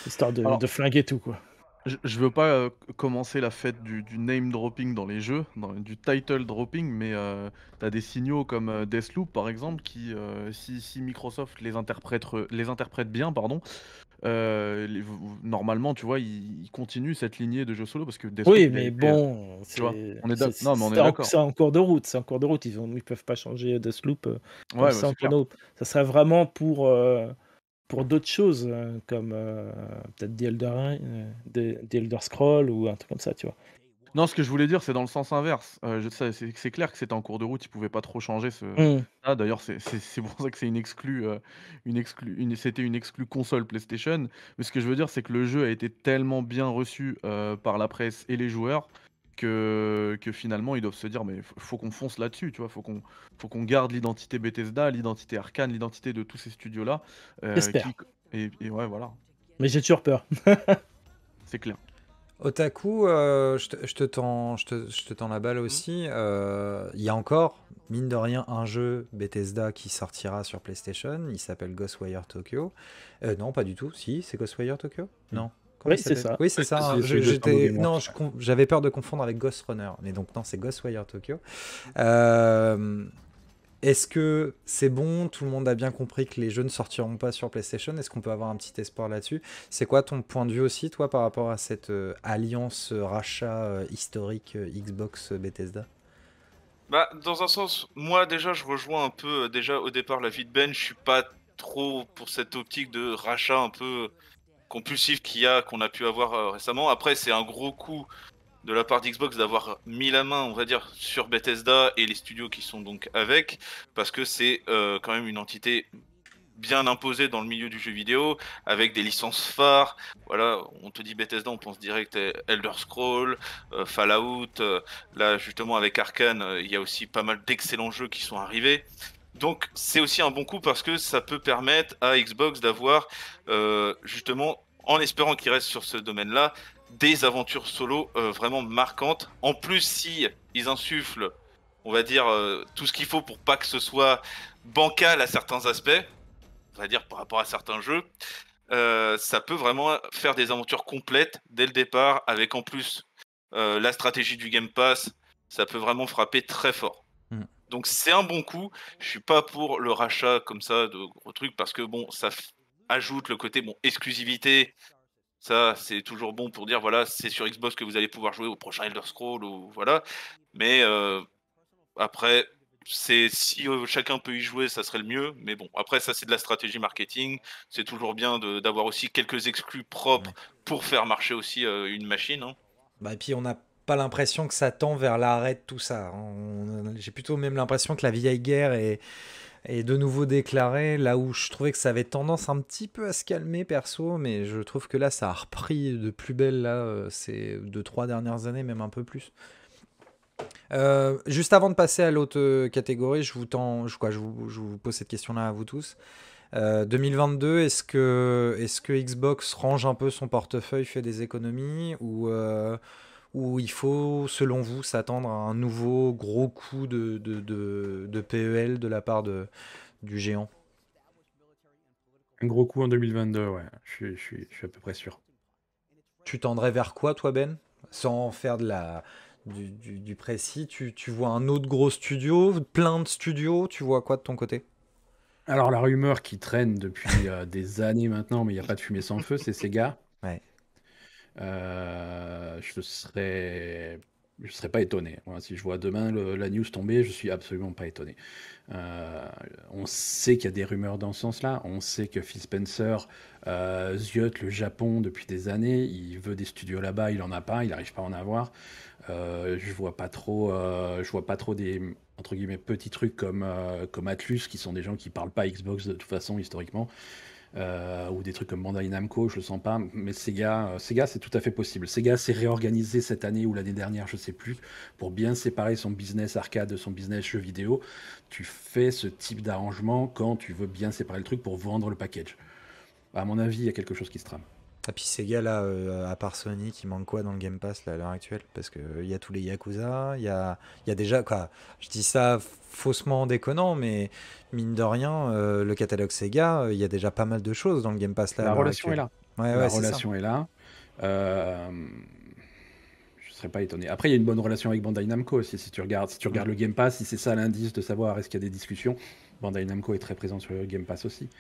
Histoire de flinguer tout, quoi. Je veux pas commencer la fête du name dropping dans les jeux, du title dropping, mais t'as des signaux comme Deathloop par exemple qui, si Microsoft les interprète bien, pardon, normalement, tu vois, ils continuent cette lignée de jeux solo parce que Deathloop, Oui, il a mais été, bon, tu vois, on est c'est d'accord. en cours de route. C'est en cours de route. Ils peuvent pas changer Deathloop comme Ouais, ça en c'est cours clair. de route. Ça serait vraiment pour d'autres choses, comme peut-être The Elder Scroll ou un truc comme ça, tu vois. Non, ce que je voulais dire, c'est dans le sens inverse. C'est clair que c'était en cours de route, ils pouvaient pas trop changer ça. D'ailleurs, c'est pour ça que c'est c'était une exclue console PlayStation. Mais ce que je veux dire, c'est que le jeu a été tellement bien reçu par la presse et les joueurs que finalement ils doivent se dire mais faut qu'on fonce là-dessus, tu vois, faut qu'on garde l'identité Bethesda, l'identité Arcane, l'identité de tous ces studios-là, J'espère. et ouais, voilà, Mais j'ai toujours peur. c'est clair. Otaku, je te tends la balle Hmm. aussi. Il y a encore, mine de rien, un jeu Bethesda qui sortira sur PlayStation. Il s'appelle Ghostwire Tokyo. Non, pas du tout. Si, c'est Ghostwire Tokyo? Non. Comment il Oui, c'est s'appelle? ça. Oui, c'est Ouais, ça. c'est Hein. C'est celui de Stambo Non, Gameworks. j'avais peur de confondre avec Ghost Runner. Mais donc, non, c'est Ghostwire Tokyo. Hmm. Euh, Est-ce que c'est bon? Tout le monde a bien compris que les jeux ne sortiront pas sur PlayStation. Est-ce qu'on peut avoir un petit espoir là-dessus? C'est quoi ton point de vue aussi, toi, par rapport à cette alliance rachat historique Xbox Bethesda? Bah, dans un sens, moi déjà, je rejoins un peu déjà au départ l'avis de Ben. Je suis pas trop pour cette optique de rachat un peu compulsif qu'on a pu avoir récemment. Après, c'est un gros coup de la part d'Xbox d'avoir mis la main, on va dire, sur Bethesda et les studios qui sont donc avec, parce que c'est quand même une entité bien imposée dans le milieu du jeu vidéo, avec des licences phares. Voilà, on te dit Bethesda, on pense direct à Elder Scrolls, Fallout. Là, justement, avec Arcane, il y a aussi pas mal d'excellents jeux qui sont arrivés. Donc, c'est aussi un bon coup parce que ça peut permettre à Xbox d'avoir, justement, en espérant qu'il reste sur ce domaine-là, des aventures solo vraiment marquantes. En plus, si ils insufflent, on va dire, tout ce qu'il faut pour pas que ce soit bancal à certains aspects, on va dire par rapport à certains jeux, ça peut vraiment faire des aventures complètes dès le départ, avec en plus la stratégie du Game Pass, ça peut vraiment frapper très fort. Mm. Donc c'est un bon coup. Je suis pas pour le rachat comme ça de gros trucs parce que bon, ajoute le côté bon exclusivité. Ça, c'est toujours bon pour dire voilà, c'est sur Xbox que vous allez pouvoir jouer au prochain Elder Scroll ou voilà. Mais après, c'est si chacun peut y jouer, ça serait le mieux. Mais bon, après, ça, c'est de la stratégie marketing. C'est toujours bien d'avoir aussi quelques exclus propres Ouais. pour faire marcher aussi une machine. Hein. Bah, et puis, on n'a pas l'impression que ça tend vers l'arrêt de tout ça. Hein. J'ai plutôt même l'impression que la vieille guerre est de nouveau déclarée, là où je trouvais que ça avait tendance un petit peu à se calmer perso, mais je trouve que là, ça a repris de plus belle, là, ces 2-3 dernières années, même un peu plus. Juste avant de passer à l'autre catégorie, je vous pose cette question-là à vous tous. 2022, est-ce que Xbox range un peu son portefeuille, fait des économies, ou il faut, selon vous, s'attendre à un nouveau gros coup de PEL de la part du géant? Un gros coup en 2022, ouais. Je suis à peu près sûr. Tu tendrais vers quoi, toi, Ben? Sans faire du précis, tu vois un autre gros studio, plein de studios, tu vois quoi de ton côté? Alors, la rumeur qui traîne depuis des années maintenant, mais il n'y a pas de fumée sans feu, c'est Sega. Ouais. Je serais pas étonné. Moi, si je vois demain la news tomber, je suis absolument pas étonné. On sait qu'il y a des rumeurs dans ce sens-là. On sait que Phil Spencer ziote le Japon depuis des années. Il veut des studios là-bas, il en a pas, il n'arrive pas à en avoir. Je vois pas trop des entre guillemets petits trucs comme Atlus, qui sont des gens qui parlent pas Xbox de toute façon historiquement. Ou des trucs comme Bandai Namco, je le sens pas, mais Sega c'est tout à fait possible. Sega s'est réorganisé cette année ou l'année dernière, je sais plus, pour bien séparer son business arcade de son business jeu vidéo. Tu fais ce type d'arrangement quand tu veux bien séparer le truc pour vendre le package. À mon avis, il y a quelque chose qui se trame. Et puis ces gars-là, à part Sonic, il manque quoi dans le Game Pass là, à l'heure actuelle? Parce qu'il y a tous les Yakuza, il y a déjà, quoi, je dis ça faussement en déconnant, mais mine de rien, le catalogue Sega, il y a déjà pas mal de choses dans le Game Pass là à La l'heure relation est actuelle. là. Ouais, La ouais, c'est ça. relation est là. Euh, je serais pas étonné. Après, il y a une bonne relation avec Bandai Namco aussi. Si tu regardes le Game Pass, si c'est ça l'indice de savoir est-ce qu'il y a des discussions, Bandai Namco est très présent sur le Game Pass aussi.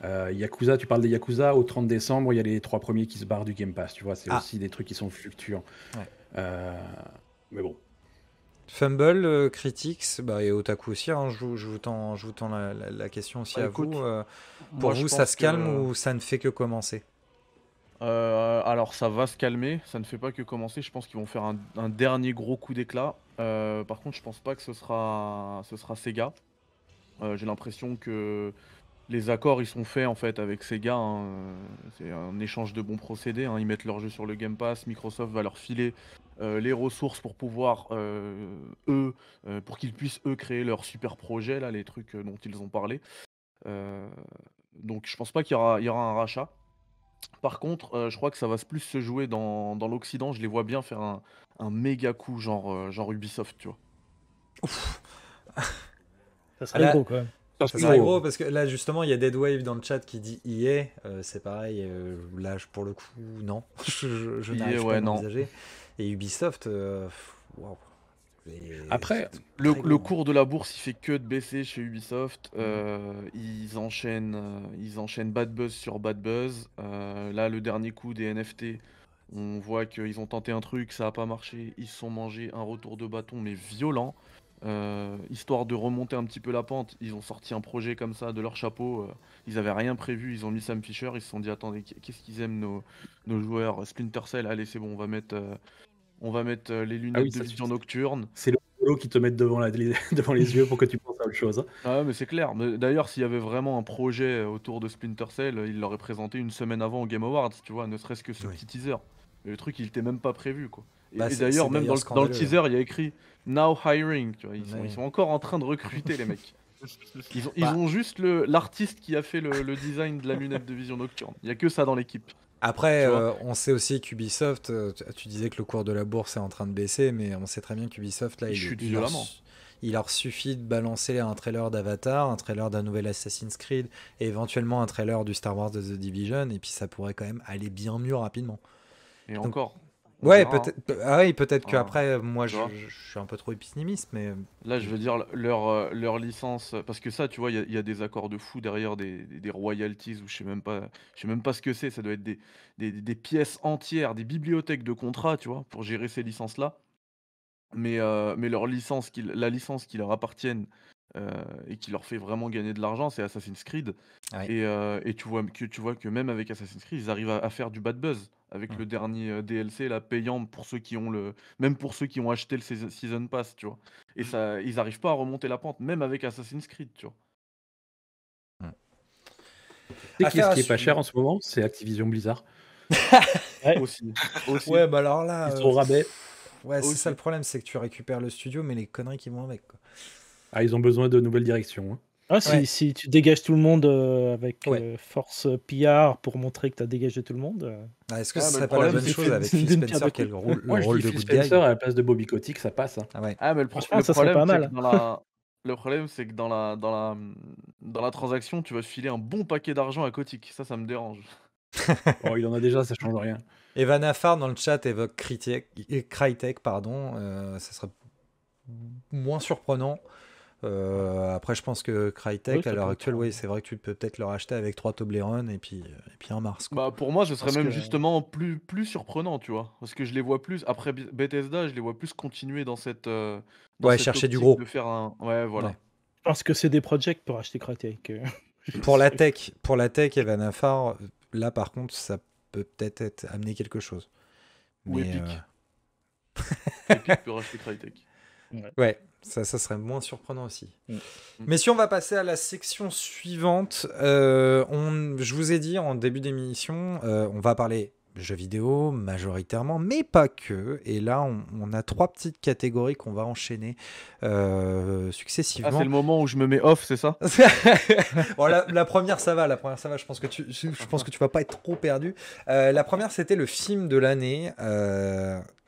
Yakuza, tu parles des Yakuza, au 30 décembre, il y a les 3 premiers qui se barrent du Game Pass, tu vois, c'est Ah, aussi des trucs qui sont fluctuants. ouais. Euh, mais bon, Fumble, Critics, bah, et Otaku aussi, hein, je vous tends la question aussi Bah à vous. écoute, Pour moi je vous, ça pense se calme que ou ça ne fait que commencer? alors ça va se calmer, ça ne fait pas que commencer. Je pense qu'ils vont faire un dernier gros coup d'éclat. Par contre, je pense pas que ce sera Sega. J'ai l'impression que les accords ils sont faits en fait avec Sega. Hein, c'est un échange de bons procédés. Hein. Ils mettent leur jeu sur le Game Pass. Microsoft va leur filer les ressources pour pouvoir pour qu'ils puissent eux créer leur super projet là, les trucs dont ils ont parlé. Euh, donc je pense pas qu'il y aura un rachat. Par contre, je crois que ça va plus se jouer dans l'Occident. Je les vois bien faire un méga coup, genre Ubisoft, tu vois. Ça Ah serait là, gros quand même. Ça, ça c'est serait gros. gros parce que là, justement, il y a Deadwave dans le chat qui dit EA. C'est pareil. Là, pour le coup, non. Je EA, n'arrive pas à ouais, non. l'envisager. Et Ubisoft, waouh. Après, C'est Le, très le gros, hein. cours de la bourse, il fait que de baisser chez Ubisoft. Mm. Ils enchaînent bad buzz sur bad buzz. Là, le dernier coup des NFT, on voit qu'ils ont tenté un truc, ça n'a pas marché. Ils se sont mangés un retour de bâton, mais violent. Histoire de remonter un petit peu la pente, ils ont sorti un projet comme ça de leur chapeau. Ils avaient rien prévu, ils ont mis Sam Fisher. Ils se sont dit, attendez, qu'est-ce qu'ils aiment nos joueurs? Splinter Cell, allez, c'est bon, on va mettre les ah lunettes oui, de ça vision suffit. nocturne. C'est le boulot qui te met devant devant les yeux pour que tu penses à autre chose, hein. Ah ouais, mais c'est clair. Mais d'ailleurs, s'il y avait vraiment un projet autour de Splinter Cell, il l'aurait présenté une semaine avant au Game Awards, tu vois, ne serait-ce que ce Oui. petit teaser. Mais le truc, il était même pas prévu, quoi. Bah, Et c'est d'ailleurs, même d'ailleurs dans le scandaleux, hein. teaser, il y a écrit Now hiring, tu vois. Ils Ouais. sont encore en train de recruter, les mecs. Ils Bah, ont juste l'artiste qui a fait le design de la lunette de vision nocturne. Il y a que ça dans l'équipe, après, tu vois. on sait aussi qu'Ubisoft, tu disais que le cours de la bourse est en train de baisser, mais on sait très bien qu'Ubisoft, là, Il chute violemment. il leur suffit de balancer un trailer d'Avatar, un trailer d'un nouvel Assassin's Creed, et éventuellement un trailer du Star Wars de The Division, et puis ça pourrait quand même aller bien mieux rapidement. Et Donc, encore, on ouais, verra, hein. oui, peut-être Hein, qu'après, moi, tu vois. je suis un peu trop pessimiste, mais Là, je veux dire, leur licence, parce que ça, tu vois, il y a des accords de fou derrière, des royalties, ou je sais même pas ce que c'est. Ça doit être des pièces entières, des bibliothèques de contrats, tu vois, pour gérer ces licences-là. Mais la licence qui leur appartienne et qui leur fait vraiment gagner de l'argent, c'est Assassin's Creed. ouais. Et tu vois que même avec Assassin's Creed, ils arrivent à faire du bad buzz avec Mm. le dernier DLC là, payant pour ceux qui ont même pour ceux qui ont acheté le Season Pass, tu vois. Et ça, ils arrivent pas à remonter la pente, même avec Assassin's Creed, tu vois. Mm. Tu sais Affaire ce à qui est pas cher suivre. en ce moment? C'est Activision Blizzard. Ouais. Aussi. Ouais, bah alors là, Ils sont au rabais. ouais, c'est ça le Aussi. problème, c'est que tu récupères le studio, mais les conneries qui vont avec, quoi. Ah, ils ont besoin de nouvelles directions, hein. Ah, Ouais, si tu dégages tout le monde avec ouais. force PR pour montrer que tu as dégagé tout le monde, Ah, est-ce que Ah, ce mais le serait pas la problème, bonne c'est chose que avec Phil d'une pierre deux Spencer qui a coups. le Moi, je rôle dis de Phil good guy? Spencer à la place de Bobby Kotick, ça passe, hein. Ah ouais. Ah, mais Franchement, le ça serait problème, pas c'est mal. que le problème, c'est que dans la transaction, tu vas filer un bon paquet d'argent à Kotick. Ça me dérange. Oh, il en a déjà, ça change rien. Evan Affar dans le chat évoque Crytek, pardon. Ça serait moins surprenant. Après, je pense que Oui, Crytek, à ça l'heure peut actuelle, être. oui, c'est vrai que tu peux peut-être le racheter avec 3 Toblerone et puis un Mars, quoi. Bah, pour moi, ce Je serait pense même que. justement plus surprenant, tu vois. Parce que je les vois plus, après Bethesda, je les vois plus continuer dans Ouais, cette chercher du optique de gros. faire un. Ouais, voilà. Ouais. Je pense que c'est des projects pour acheter Crytek. Je suis Pour la sûr. tech, Evan Affar, là, par contre, ça peut peut-être amener quelque chose. Ou Mais Epic. Epic peut racheter Crytek. Ouais. ouais, ça serait moins surprenant aussi. Mm. Mais si on va passer à la section suivante, je vous ai dit en début d'émission, on va parler jeux vidéo majoritairement, mais pas que. Et là, on a 3 petites catégories qu'on va enchaîner Ah, c'est successivement. le moment où je me mets off, c'est ça? Bon, la première, ça va. La première, ça va. Je pense que tu vas pas être trop perdu. La première, c'était le film de l'année.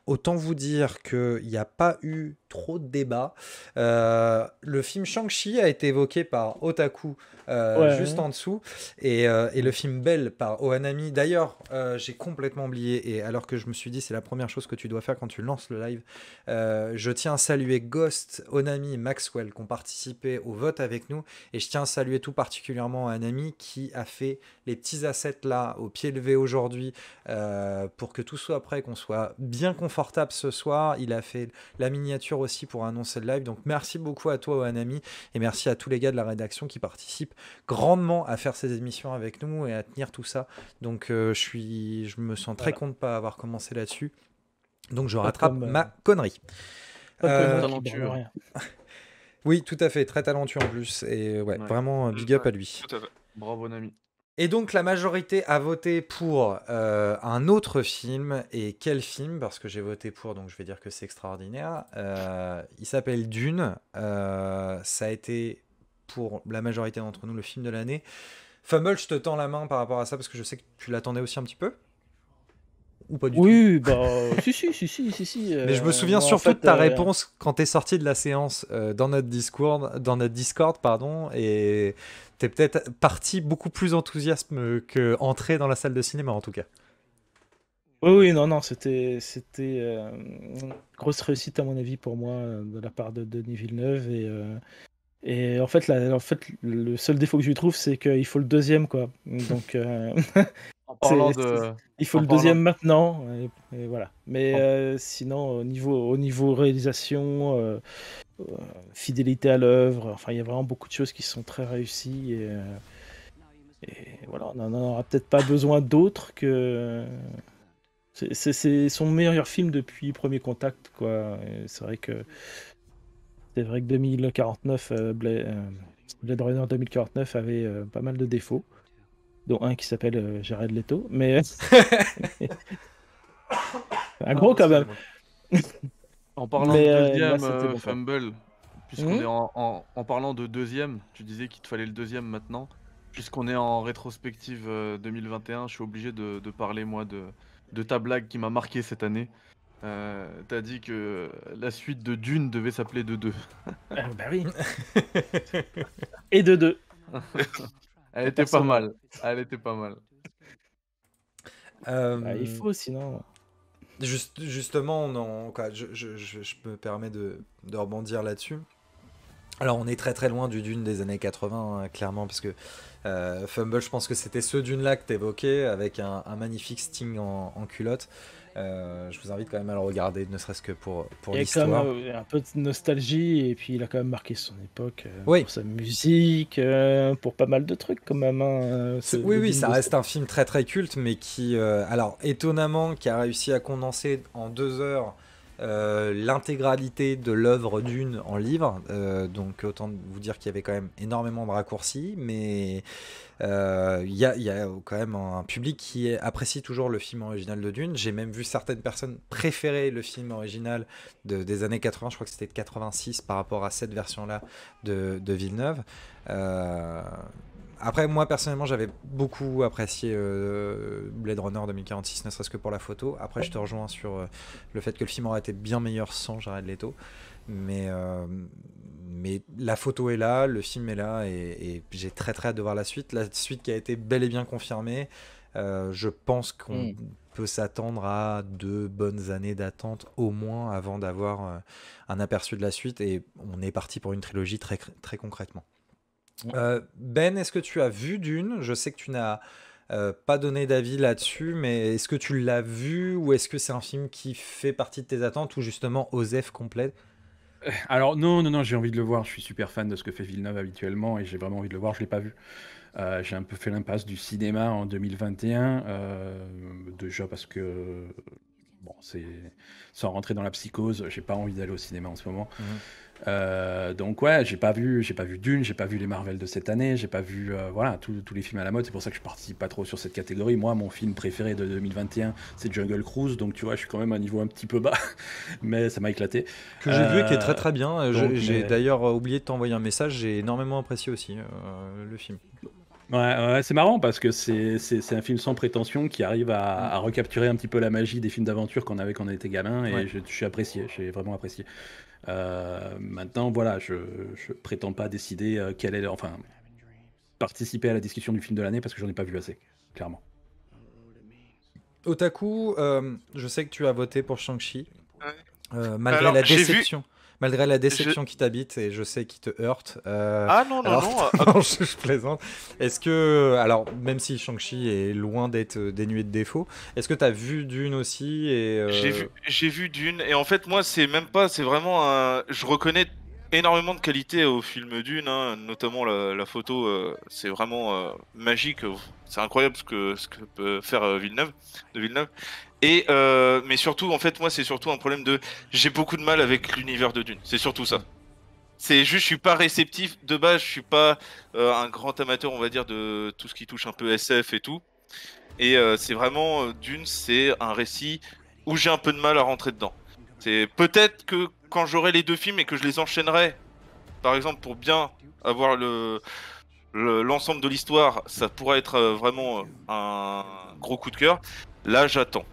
Autant vous dire qu'il n'y a pas eu trop de débats. Le film Shang-Chi a été évoqué par Otaku juste Ouais. en dessous et le film Belle par Ohanami. D'ailleurs, j'ai complètement oublié et alors que je me suis dit c'est la première chose que tu dois faire quand tu lances le live, je tiens à saluer Ghost, Onami et Maxwell qui ont participé au vote avec nous et je tiens à saluer tout particulièrement un ami qui a fait les petits assets là au pied levé aujourd'hui pour que tout soit prêt, qu'on soit bien confortable ce soir. Il a fait la miniature aussi pour annoncer le live. Donc merci beaucoup à toi Ohanami et merci à tous les gars de la rédaction qui participent grandement à faire ces émissions avec nous et à tenir tout ça. Donc je me sens très Voilà. content de pas avoir commencé là-dessus. Donc je Pas rattrape comme, ma connerie. pas comme moi qui Talentueux, branle hein. rien. Oui, tout à fait, très talentueux en plus. Et ouais, Ouais. vraiment big up Ouais, à lui. tout à fait. Bravo, Nami. Et donc la majorité a voté pour un autre film. Et quel film? Parce que j'ai voté pour, donc je vais dire que c'est extraordinaire. Il s'appelle Dune. Ça a été pour la majorité d'entre nous le film de l'année. Fumble, je te tends la main par rapport à ça parce que je sais que tu l'attendais aussi un petit peu. Ou pas du tout? Oui, bah, si. Mais je me souviens Moi, en surtout de fait, ta réponse quand t'es sorti de la séance dans notre Discord, pardon, et t'es peut-être parti beaucoup plus enthousiasme que entré dans la salle de cinéma en tout cas. oui, non, c'était grosse réussite à mon avis pour moi de la part de Denis Villeneuve et en fait, le seul défaut que je lui trouve, c'est qu'il faut le deuxième, quoi. Donc, En parlant c'est- de, il faut en le parlant deuxième maintenant, et voilà. Mais En- sinon, au niveau réalisation, fidélité à l'œuvre, enfin, il y a vraiment beaucoup de choses qui sont très réussies et voilà, on n'en aura peut-être pas besoin d'autres que. C'est son meilleur film depuis Premier Contact, quoi. Et c'est vrai que 2049, Blade Runner 2049 avait pas mal de défauts, dont un qui s'appelle Jared Leto, mais un gros quand même. En parlant de Mais là, deuxième, c'était bon, quoi. Fumble, puisqu'on est en parlant de deuxième, tu disais qu'il te fallait le deuxième maintenant. Puisqu'on est en rétrospective 2021, je suis obligé de parler, moi, de ta blague qui m'a marqué cette année. T'as dit que la suite de Dune devait s'appeler de 2. Bah oui. Et de deux. Elle était pas mal. Elle était pas mal. Bah, il faut, sinon. Justement, je me permets de rebondir là-dessus. Alors, on est très très loin du Dune des années 80, hein, clairement, parce que Fumble, je pense que c'était ce Dune-là que t'évoquais, avec un magnifique Sting en culotte. Je vous invite quand même à le regarder, ne serait-ce que pour Il y a quand l'histoire. même un peu de nostalgie, et puis il a quand même marqué son époque Oui. pour sa musique, pour pas mal de trucs quand même. Oui, ça reste un film très très culte, mais qui, alors étonnamment, qui a réussi à condenser en 2 heures l'intégralité de l'œuvre Dune en livre. Donc autant vous dire qu'il y avait quand même énormément de raccourcis, mais il y a quand même un public qui apprécie toujours le film original de Dune. J'ai même vu certaines personnes préférer le film original des années 80, je crois que c'était de 86 par rapport à cette version-là de Villeneuve. Après, moi personnellement, j'avais beaucoup apprécié Blade Runner 2046, ne serait-ce que pour la photo. Après, je te rejoins sur le fait que le film aurait été bien meilleur sans Jared Leto. Mais la photo est là, le film est là, et j'ai très très hâte de voir la suite. La suite qui a été bel et bien confirmée. Je pense qu'on peut s'attendre à 2 bonnes années d'attente au moins avant d'avoir un aperçu de la suite. Et on est parti pour une trilogie très, très concrètement. Ben, est-ce que tu as vu Dune? Je sais que tu n'as pas donné d'avis là-dessus, mais est-ce que tu l'as vu ou est-ce que c'est un film qui fait partie de tes attentes ou justement OSEF complet? Alors non, j'ai envie de le voir. Je suis super fan de ce que fait Villeneuve habituellement et j'ai vraiment envie de le voir. Je l'ai pas vu. J'ai un peu fait l'impasse du cinéma en 2021, déjà parce que bon, sans rentrer dans la psychose, j'ai pas envie d'aller au cinéma en ce moment. Donc ouais, j'ai pas vu Dune, j'ai pas vu les Marvel de cette année, j'ai pas vu voilà tous les films à la mode. C'est pour ça que je participe pas trop sur cette catégorie. Moi, mon film préféré de 2021, c'est Jungle Cruise, donc tu vois, je suis quand même à un niveau un petit peu bas, mais ça m'a éclaté. Que j'ai vu et qui est très très bien. J'ai mais- d'ailleurs oublié de t'envoyer un message, j'ai énormément apprécié aussi le film. Ouais, c'est marrant parce que c'est un film sans prétention qui arrive à recapturer un petit peu la magie des films d'aventure qu'on avait quand on était gamin et Ouais. je suis apprécié, j'ai vraiment apprécié. Maintenant, voilà, je prétends pas décider enfin, participer à la discussion du film de l'année parce que j'en ai pas vu assez, clairement. Otaku, je sais que tu as voté pour Shang-Chi, Ouais. malgré Alors, la j'ai vu- déception. Malgré la déception qui t'habite, et je sais qu'il te heurte. Ah non, Alors, non. non, je plaisante. Est-ce que, alors, même si Shang-Chi est loin d'être dénué de défauts, est-ce que tu as vu Dune aussi et, J'ai vu Dune et en fait moi c'est même pas, c'est vraiment je reconnais énormément de qualité au film Dune, hein, notamment la photo, c'est vraiment magique, c'est incroyable ce que peut faire de Villeneuve. Et mais surtout en fait moi c'est surtout un problème j'ai beaucoup de mal avec l'univers de Dune, c'est surtout ça. C'est juste je suis pas réceptif de base, je suis pas un grand amateur on va dire de tout ce qui touche un peu SF et tout. Et c'est vraiment Dune, c'est un récit où j'ai un peu de mal à rentrer dedans. C'est peut-être que quand j'aurai les 2 films et que je les enchaînerai, par exemple pour bien avoir l'ensemble de l'histoire, ça pourrait être vraiment un gros coup de cœur. Là, j'attends.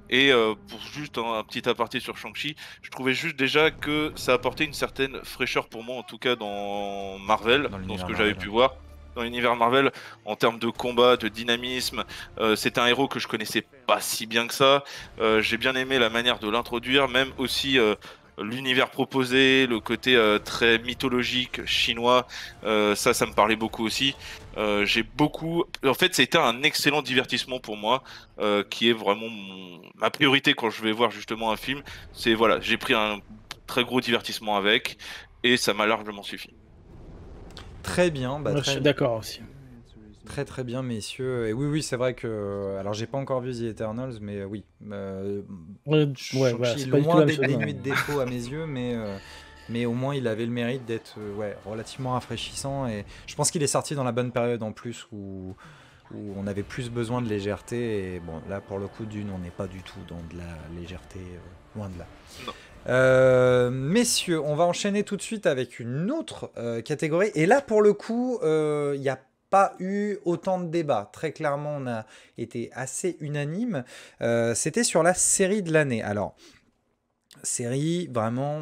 Et pour juste un petit aparté sur Shang-Chi, je trouvais juste déjà que ça apportait une certaine fraîcheur pour moi, en tout cas dans Marvel, Dans dans ce l'univers que j'avais Marvel. pu voir. Dans l'univers Marvel, en termes de combat, de dynamisme, c'est un héros que je connaissais pas si bien que ça. J'ai bien aimé la manière de l'introduire, même aussi l'univers proposé, le côté très mythologique chinois, ça me parlait beaucoup aussi. J'ai beaucoup. En fait, c'était un excellent divertissement pour moi, qui est vraiment ma priorité quand je vais voir justement un film. C'est voilà, j'ai pris un très gros divertissement avec, et ça m'a largement suffi. Très bien, bah Moi, je suis très, d'accord aussi. très bien, messieurs. Et oui, c'est vrai que. Alors, j'ai pas encore vu The Eternals, mais oui. Ouais, Shang-Chi voilà, est c'est pas du tout loin la même d'être chose. dénué de défauts à mes yeux, mais au moins il avait le mérite d'être ouais, relativement rafraîchissant. Et je pense qu'il est sorti dans la bonne période en plus où on avait plus besoin de légèreté. Et bon, là pour le coup, Dune, on n'est pas du tout dans de la légèreté, loin de là. Non. Messieurs, on va enchaîner tout de suite avec une autre catégorie. Et là, pour le coup, il n'y a pas eu autant de débats. Très clairement, on a été assez unanime. C'était sur la série de l'année. Alors, série, vraiment,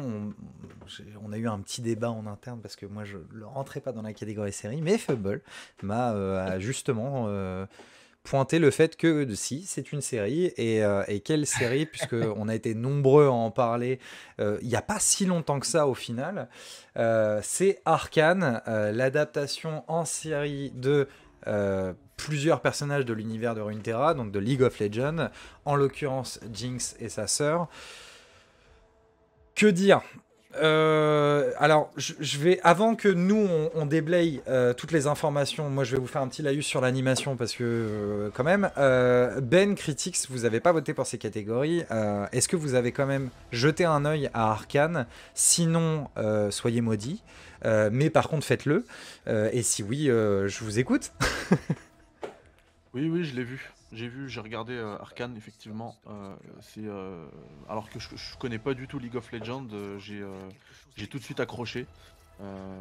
on a eu un petit débat en interne parce que moi, je ne rentrais pas dans la catégorie série, mais Fable a justement pointé le fait que si, c'est une série, et quelle série, puisqu'on a été nombreux à en parler il n'y a pas si longtemps que ça au final. C'est Arcane, l'adaptation en série de plusieurs personnages de l'univers de Runeterra, donc de League of Legends, en l'occurrence Jinx et sa sœur. Que dire? Alors, je vais, avant que nous on déblaye toutes les informations, moi je vais vous faire un petit laïus sur l'animation parce que quand même, Ben Critics, vous avez pas voté pour ces catégories. Est-ce que vous avez quand même jeté un œil à Arcane? Sinon, soyez maudits. Mais par contre, faites-le. Et si oui, je vous écoute. Oui, je l'ai vu. J'ai regardé Arcane, effectivement. Alors que je connais pas du tout League of Legends, j'ai tout de suite accroché.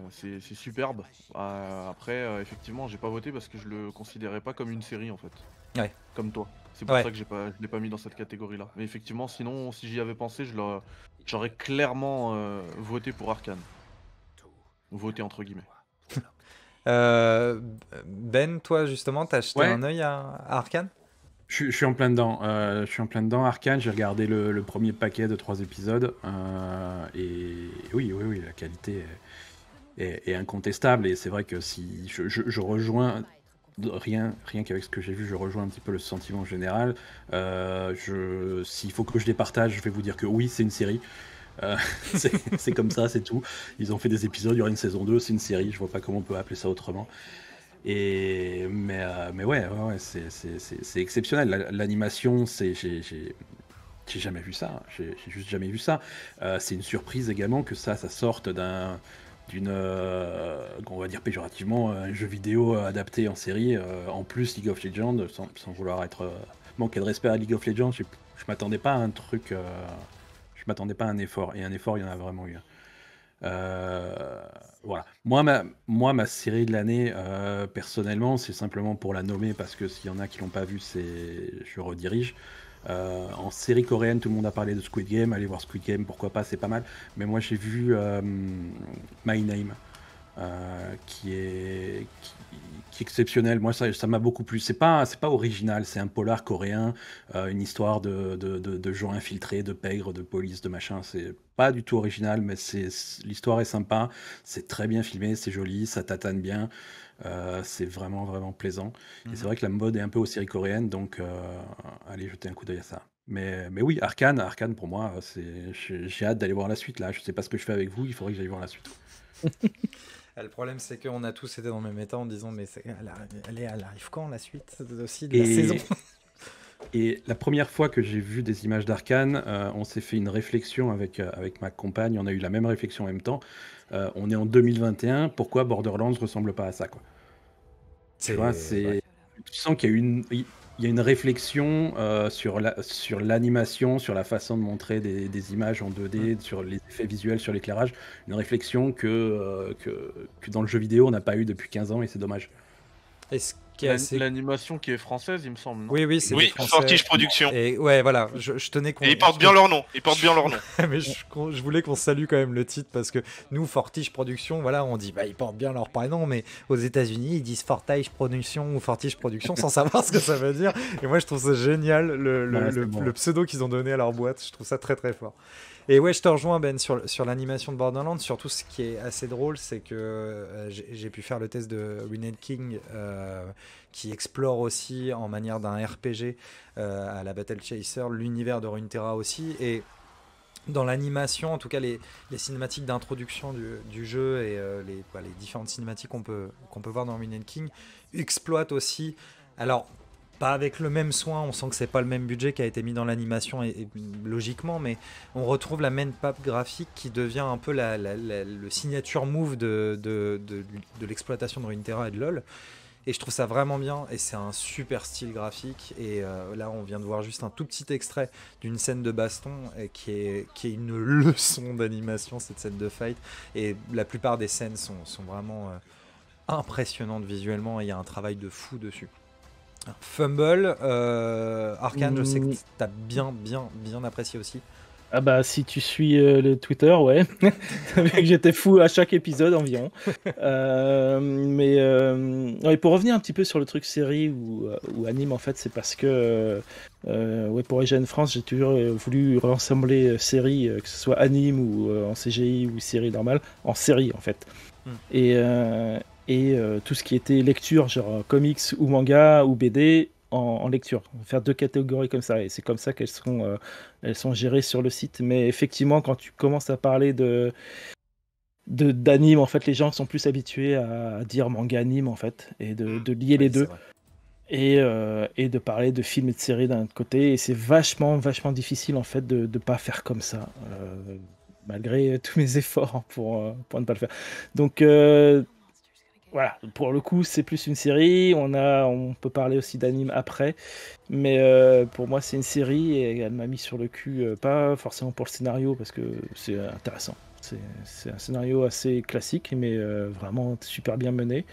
C'est superbe. Après, effectivement, j'ai pas voté parce que je le considérais pas comme une série en fait. Ouais. Comme toi. C'est pour Ouais. ça que je l'ai pas mis dans cette catégorie-là. Mais effectivement, sinon, si j'y avais pensé, j'aurais clairement voté pour Arcane. Voté entre guillemets. Ben, toi justement, t'as jeté Ouais. un œil à Arcane? Je suis en plein dedans. Je suis en plein dedans. Arcane, j'ai regardé le premier paquet de 3 épisodes. Et oui, la qualité est incontestable. Et c'est vrai que si je rejoins rien qu'avec ce que j'ai vu, je rejoins un petit peu le sentiment général. S'il faut que je les partage, je vais vous dire que oui, c'est une série. C'est comme ça, c'est tout. Ils ont fait des épisodes, il y aura une saison 2, c'est une série. Je vois pas comment on peut appeler ça autrement. Mais ouais, c'est exceptionnel. L'animation, j'ai jamais vu ça. J'ai juste jamais vu ça. C'est une surprise également que ça sorte d'une, on va dire péjorativement, un jeu vidéo adapté en série. En plus, League of Legends, sans vouloir être manquer de respect à League of Legends, je m'attendais pas à un truc. Je m'attendais pas à un effort. Et un effort, il y en a vraiment eu. Voilà. Moi, ma série de l'année, personnellement, c'est simplement pour la nommer parce que s'il y en a qui l'ont pas vue, je redirige. En série coréenne, tout le monde a parlé de Squid Game. Allez voir Squid Game, pourquoi pas, c'est pas mal. Mais moi, j'ai vu My Name, qui est exceptionnel. Moi, ça m'a beaucoup plu. C'est pas original, c'est un polar coréen, une histoire de gens infiltrés, de pègres, de police, de machin. C'est pas du tout original, mais l'histoire est sympa, c'est très bien filmé, c'est joli, ça tatane bien. C'est vraiment plaisant. Et c'est vrai que la mode est un peu aux séries coréennes, donc allez jeter un coup d'œil à ça. Mais oui, Arcane pour moi, j'ai hâte d'aller voir la suite là. Je sais pas ce que je fais avec vous, il faudrait que j'aille voir la suite. Le problème, c'est qu'on a tous été dans le même état en disant mais elle arrive quand la suite aussi de Et- la saison? Et la première fois que j'ai vu des images d'Arcane, on s'est fait une réflexion avec ma compagne, on a eu la même réflexion en même temps. On est en 2021, pourquoi Borderlands ressemble pas à ça, quoi? Tu vois, ouais. tu sens qu'il y a il y a une réflexion sur l'animation, sur la façon de montrer des images en 2D, sur les effets visuels, sur l'éclairage. Une réflexion que dans le jeu vidéo, on n'a pas eu depuis 15 ans et c'est dommage. Et ce qui est assez... L'animation qui est française, il me semble, non? Oui, c'est des Oui, Français. Fortige Productions. Et ouais, voilà, je tenais qu'on... Et ils portent bien leur nom. Ils portent bien leur nom. Mais je voulais qu'on salue quand même le titre parce que nous, Fortige Productions, voilà, on dit bah ils portent bien leur prénom, mais aux États-Unis ils disent Fortige Productions ou Fortige Productions sans savoir ce que ça veut dire. Et moi je trouve ça génial le pseudo qu'ils ont donné à leur boîte. Je trouve ça très très fort. Et ouais, je te rejoins Ben sur l'animation de Borderlands. Surtout ce qui est assez drôle, c'est que j'ai pu faire le test de Renegade King qui explore aussi en manière d'un RPG à la Battle Chaser l'univers de Runeterra aussi. Et dans l'animation, en tout cas les cinématiques d'introduction du jeu et les différentes cinématiques qu'on peut voir dans Renegade King exploitent aussi. Alors, pas avec le même soin, on sent que c'est pas le même budget qui a été mis dans l'animation et logiquement, mais on retrouve la main pape graphique qui devient un peu le signature move de l'exploitation de Runeterra et de LoL. Et je trouve ça vraiment bien et c'est un super style graphique. Et là, on vient de voir juste un tout petit extrait d'une scène de baston qui est une leçon d'animation, cette scène de fight. Et la plupart des scènes sont vraiment impressionnantes visuellement et il y a un travail de fou dessus. Fumble, Arcane, je sais que tu as bien apprécié aussi. Ah bah si tu suis le Twitter, ouais, t'as vu que j'étais fou à chaque épisode environ. Ouais, pour revenir un petit peu sur le truc série ou anime, en fait, c'est parce que ouais, pour IGN France, j'ai toujours voulu rassembler série, que ce soit anime ou en CGI ou série normale, en série en fait. Et tout ce qui était lecture, genre comics ou manga ou BD, en lecture. On va faire 2 catégories comme ça, et c'est comme ça qu'elles sont gérées sur le site. Mais effectivement, quand tu commences à parler d'anime, en fait, les gens sont plus habitués à dire manga anime, en fait, et de lier les deux. Et de parler de films et de séries d'un autre côté. Et c'est vachement difficile, en fait, de pas faire comme ça, malgré tous mes efforts pour ne pas le faire. Donc... voilà, pour le coup, c'est plus une série. On peut parler aussi d'anime après, mais pour moi, c'est une série et elle m'a mis sur le cul, pas forcément pour le scénario parce que c'est intéressant. C'est un scénario assez classique, mais vraiment super bien mené.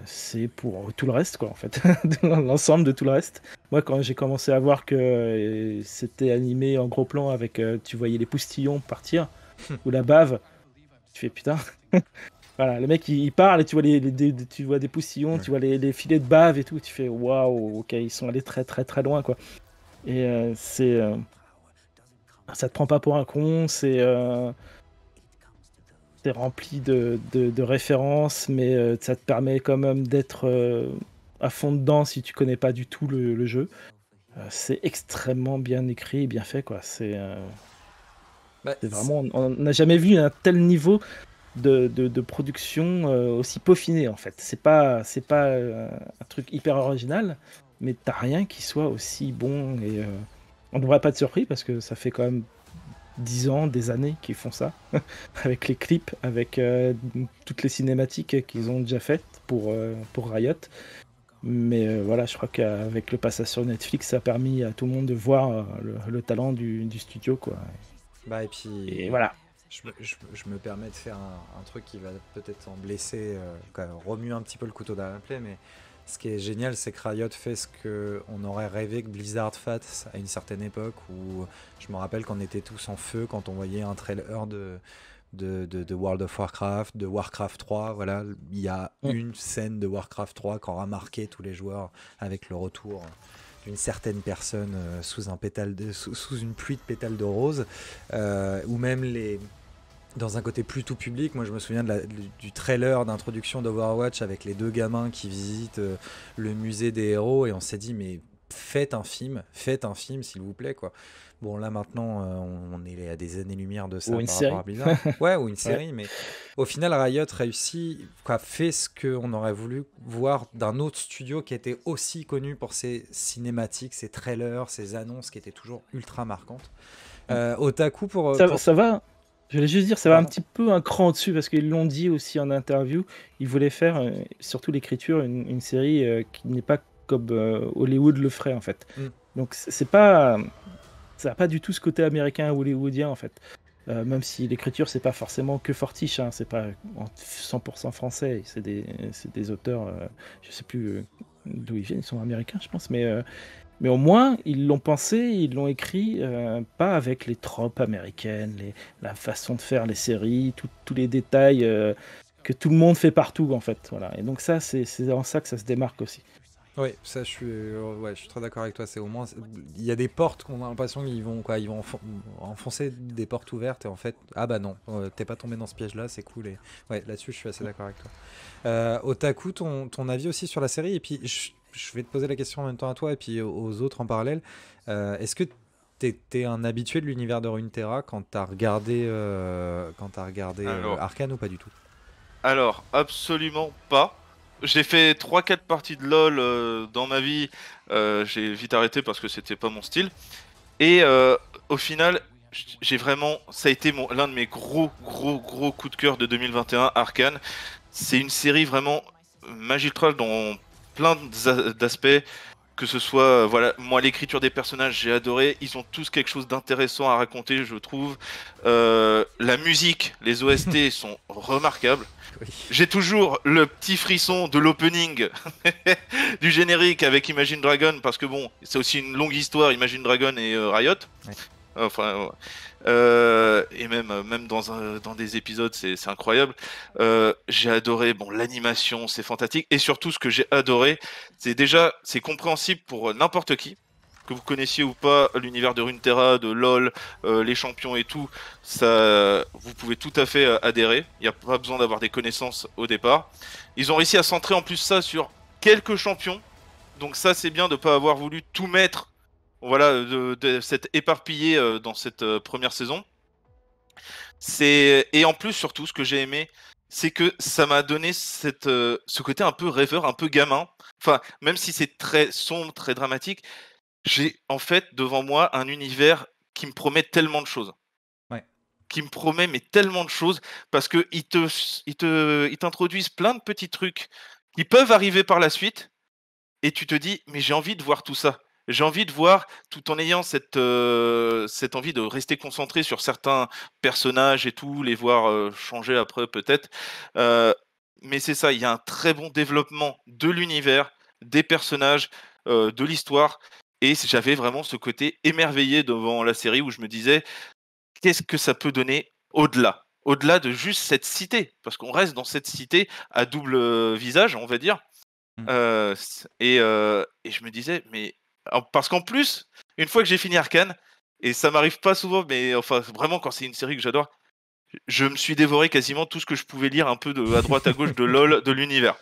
C'est pour tout le reste, quoi, en fait, l'ensemble de tout le reste. Moi, quand j'ai commencé à voir que c'était animé en gros plan avec, tu voyais les postillons partir ou la bave, tu fais putain. Voilà, le mec il parle et tu vois tu vois des poussillons, tu vois les filets de bave et tout, tu fais waouh, ok, ils sont allés très très très loin, quoi. Et ça te prend pas pour un con, c'est rempli de références, mais ça te permet quand même d'être à fond dedans si tu connais pas du tout le jeu. C'est extrêmement bien écrit et bien fait, quoi. C'est vraiment, on n'a jamais vu un tel niveau de production aussi peaufiné, en fait. C'est pas un truc hyper original, mais t'as rien qui soit aussi bon, et on devrait pas être surpris parce que ça fait quand même 10 ans, des années qu'ils font ça avec les clips, avec toutes les cinématiques qu'ils ont déjà faites pour Riot. Mais voilà, je crois qu'avec le passage sur Netflix, ça a permis à tout le monde de voir le talent du studio, quoi. Bah, et puis Et voilà. Je me permets de faire un truc qui va peut-être en blesser, remuer un petit peu le couteau dans la plaie, mais ce qui est génial, c'est que Riot fait ce qu'on aurait rêvé que Blizzard fasse à une certaine époque, où je me rappelle qu'on était tous en feu quand on voyait un trailer de World of Warcraft, de Warcraft 3, voilà, il y a une scène de Warcraft 3 qui aura marqué tous les joueurs avec le retour d'une certaine personne sous une pluie de pétales de rose, ou même dans un côté plus tout public. Moi je me souviens du trailer d'introduction d'Overwatch avec les 2 gamins qui visitent le musée des héros, et on s'est dit mais faites un film s'il vous plaît, quoi. Bon, là maintenant on est à des années-lumière de ça, ou une par série. rapport à Blizzard. Ouais, ou une série, mais au final Riot fait ce qu'on aurait voulu voir d'un autre studio qui était aussi connu pour ses cinématiques, ses trailers, ses annonces qui étaient toujours ultra marquantes. Otaku pour... Ça va. Je voulais juste dire, ça va un petit peu un cran au-dessus, parce qu'ils l'ont dit aussi en interview. Ils voulaient faire, surtout l'écriture, une série qui n'est pas comme Hollywood le ferait en fait. Mm. Donc c'est pas, ça n'a pas du tout ce côté américain hollywoodien en fait. Même si l'écriture c'est pas forcément que Fortiche, hein, c'est pas en 100% français, c'est des auteurs, je sais plus d'où ils viennent, ils sont américains je pense, mais au moins ils l'ont pensé, ils l'ont écrit pas avec les tropes américaines, la façon de faire les séries, tous les détails que tout le monde fait partout en fait. Voilà. Et donc ça c'est en ça que ça se démarque aussi. Oui, ça je suis très d'accord avec toi. C'est au moins, il y a des portes qu'on a l'impression qu'ils vont enfoncer des portes ouvertes et en fait, ah bah non, t'es pas tombé dans ce piège-là, c'est cool. Et ouais, là-dessus, je suis assez d'accord avec toi. Otaku, ton avis aussi sur la série et puis je vais te poser la question en même temps à toi et puis aux autres en parallèle. Est-ce que t'es un habitué de l'univers de Runeterra quand t'as regardé Alors, Arcane ou pas du tout? alors, absolument pas. J'ai fait 3-4 parties de LoL dans ma vie. J'ai vite arrêté parce que c'était pas mon style. Et au final, j'ai vraiment, ça a été l'un de mes gros coups de cœur de 2021, Arcane. C'est une série vraiment magistrale dans plein d'aspects. Que ce soit, voilà, moi l'écriture des personnages, j'ai adoré. Ils ont tous quelque chose d'intéressant à raconter, je trouve. La musique, les OST sont remarquables. Oui. J'ai toujours le petit frisson de l'opening du générique avec Imagine Dragon parce que bon, c'est aussi une longue histoire, Imagine Dragon et Riot. Ouais. Enfin, et même dans des épisodes, c'est incroyable. J'ai adoré, bon, l'animation, c'est fantastique. Et surtout, ce que j'ai adoré, c'est compréhensible pour n'importe qui. Que vous connaissiez ou pas l'univers de Runeterra, de LoL, les champions et tout, ça, vous pouvez tout à fait adhérer. Il n'y a pas besoin d'avoir des connaissances au départ. Ils ont réussi à centrer en plus ça sur quelques champions. Donc ça, c'est bien de ne pas avoir voulu tout mettre, voilà, de s'être éparpillé dans cette première saison. Et en plus, surtout, ce que j'ai aimé, c'est que ça m'a donné ce côté un peu rêveur, un peu gamin. Enfin, même si c'est très sombre, très dramatique, j'ai en fait devant moi un univers qui me promet tellement de choses. Ouais. Qui me promet mais tellement de choses parce que ils t'introduisent plein de petits trucs qui peuvent arriver par la suite et tu te dis mais j'ai envie de voir tout ça. J'ai envie de voir tout en ayant cette envie de rester concentré sur certains personnages et tout, les voir changer après peut-être. Mais c'est ça, il y a un très bon développement de l'univers, des personnages, de l'histoire. Et j'avais vraiment ce côté émerveillé devant la série où je me disais qu'est-ce que ça peut donner au-delà? Au-delà de juste cette cité, parce qu'on reste dans cette cité à double visage, on va dire. Mm. Et je me disais, mais parce qu'en plus, une fois que j'ai fini Arcane, et ça m'arrive pas souvent, mais enfin vraiment quand c'est une série que j'adore, je me suis dévoré quasiment tout ce que je pouvais lire un peu à droite à gauche de LoL, de l'univers.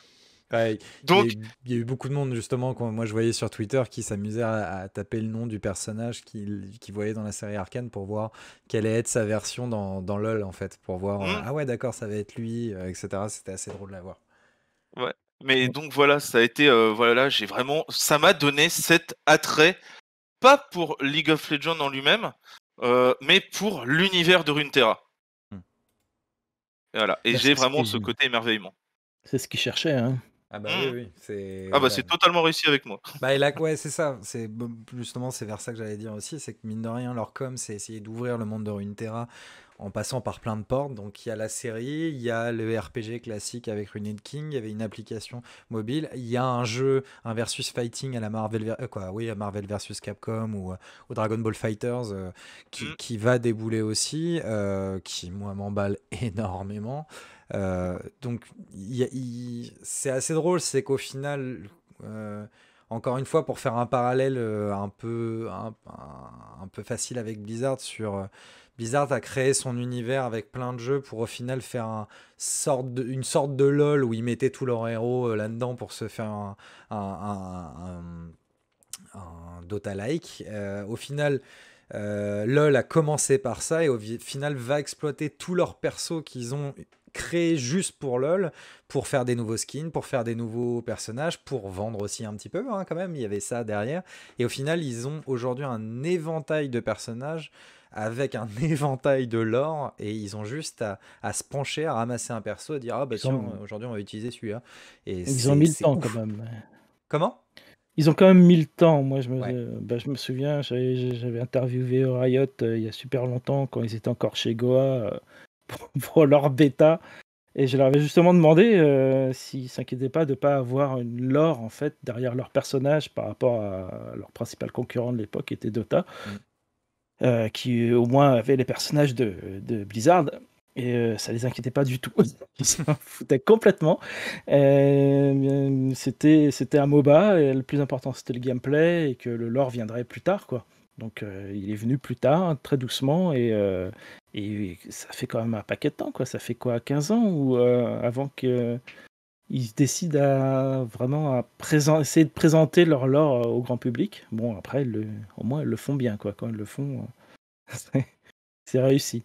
Ouais, Donc, il y a eu beaucoup de monde justement quand moi je voyais sur Twitter qui s'amusait à taper le nom du personnage qu'il voyait dans la série Arcane pour voir quelle allait être sa version dans LoL en fait, pour voir ah ouais d'accord ça va être lui, etc. C'était assez drôle à voir. ouais. Mais donc voilà, ça a été voilà, ça m'a donné cet attrait, pas pour League of Legends en lui-même, mais pour l'univers de Runeterra. Hmm. Voilà. Et Bah, j'ai c'est ce vraiment qui- ce côté émerveillement. c'est ce qu'ils cherchaient, hein. Ah bah Mhm. oui c'est Ah bah c'est totalement réussi avec moi. bah et là ouais c'est ça, justement c'est vers ça que j'allais dire aussi, c'est que mine de rien leur com c'est essayer d'ouvrir le monde de Runeterra en passant par plein de portes. Donc il y a la série, il y a le RPG classique avec Ruined King, il y avait une application mobile, il y a un jeu, un versus fighting à la Marvel versus Capcom ou Dragon Ball Fighters qui va débouler aussi, qui moi m'emballe énormément. Donc c'est assez drôle, c'est qu'au final, encore une fois, pour faire un parallèle un peu facile avec Blizzard, Blizzard a créé son univers avec plein de jeux pour au final faire une sorte de LoL où ils mettaient tous leurs héros là-dedans pour se faire un Dota-like. Au final, LoL a commencé par ça et au final va exploiter tous leurs persos qu'ils ont créés juste pour LoL, pour faire des nouveaux skins, pour faire des nouveaux personnages, pour vendre aussi un petit peu hein, quand même, il y avait ça derrière. Et au final, ils ont aujourd'hui un éventail de personnages avec un éventail de lore et ils ont juste à se pencher, à ramasser un perso, à dire ah bah tiens, aujourd'hui on va utiliser celui-là. Et Ils ont mis le c'est temps ouf. quand même. Comment? Ils ont quand même mis le temps. Moi, Ouais. je me souviens, j'avais interviewé Riot il y a super longtemps, quand ils étaient encore chez Goa, pour leur bêta. Et je leur avais justement demandé s'ils s'inquiétaient pas de pas avoir une lore en fait derrière leur personnage par rapport à leur principal concurrent de l'époque, qui était Dota, Mm. qui au moins avait les personnages de Blizzard. Et ça les inquiétait pas du tout. Ils s'en foutaient complètement. C'était un MOBA, et le plus important c'était le gameplay, et que le lore viendrait plus tard, quoi. Donc il est venu plus tard, très doucement, et ça fait quand même un paquet de temps, quoi. Ça fait quoi, 15 ans ou avant qu'ils décident essayer de présenter leur lore au grand public. Bon, après, au moins, ils le font bien, quoi. Quand ils le font, c'est c'est réussi.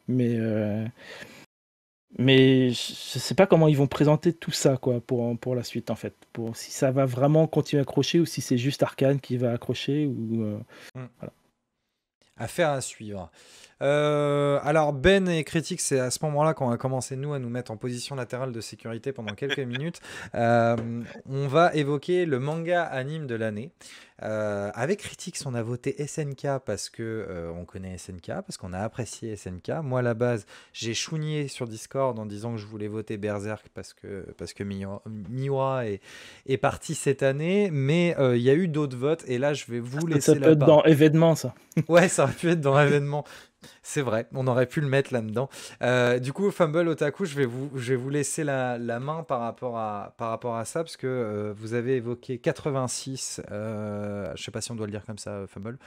Mais je sais pas comment ils vont présenter tout ça, quoi, pour la suite, en fait. Si ça va vraiment continuer à accrocher, ou si c'est juste Arcane qui va accrocher, ou Mm. voilà. Affaire à suivre. Alors Ben et Critique, c'est à ce moment-là qu'on a commencé nous à nous mettre en position latérale de sécurité pendant quelques minutes. On va évoquer le manga anime de l'année. Avec Critique, on a voté SNK parce que on connaît SNK, parce qu'on a apprécié SNK. Moi à la base, j'ai chougné sur Discord en disant que je voulais voter Berserk parce que Miura est parti cette année, mais il y a eu d'autres votes et là je vais vous Ça laisser peut la être parole. dans événement, ça. Ouais, ça aurait pu être dans l'événement. C'est vrai, on aurait pu le mettre là-dedans. Du coup, Fumble Otaku, je vais vous laisser la main par rapport à ça, parce que vous avez évoqué 86. Je sais pas si on doit le dire comme ça, Fumble.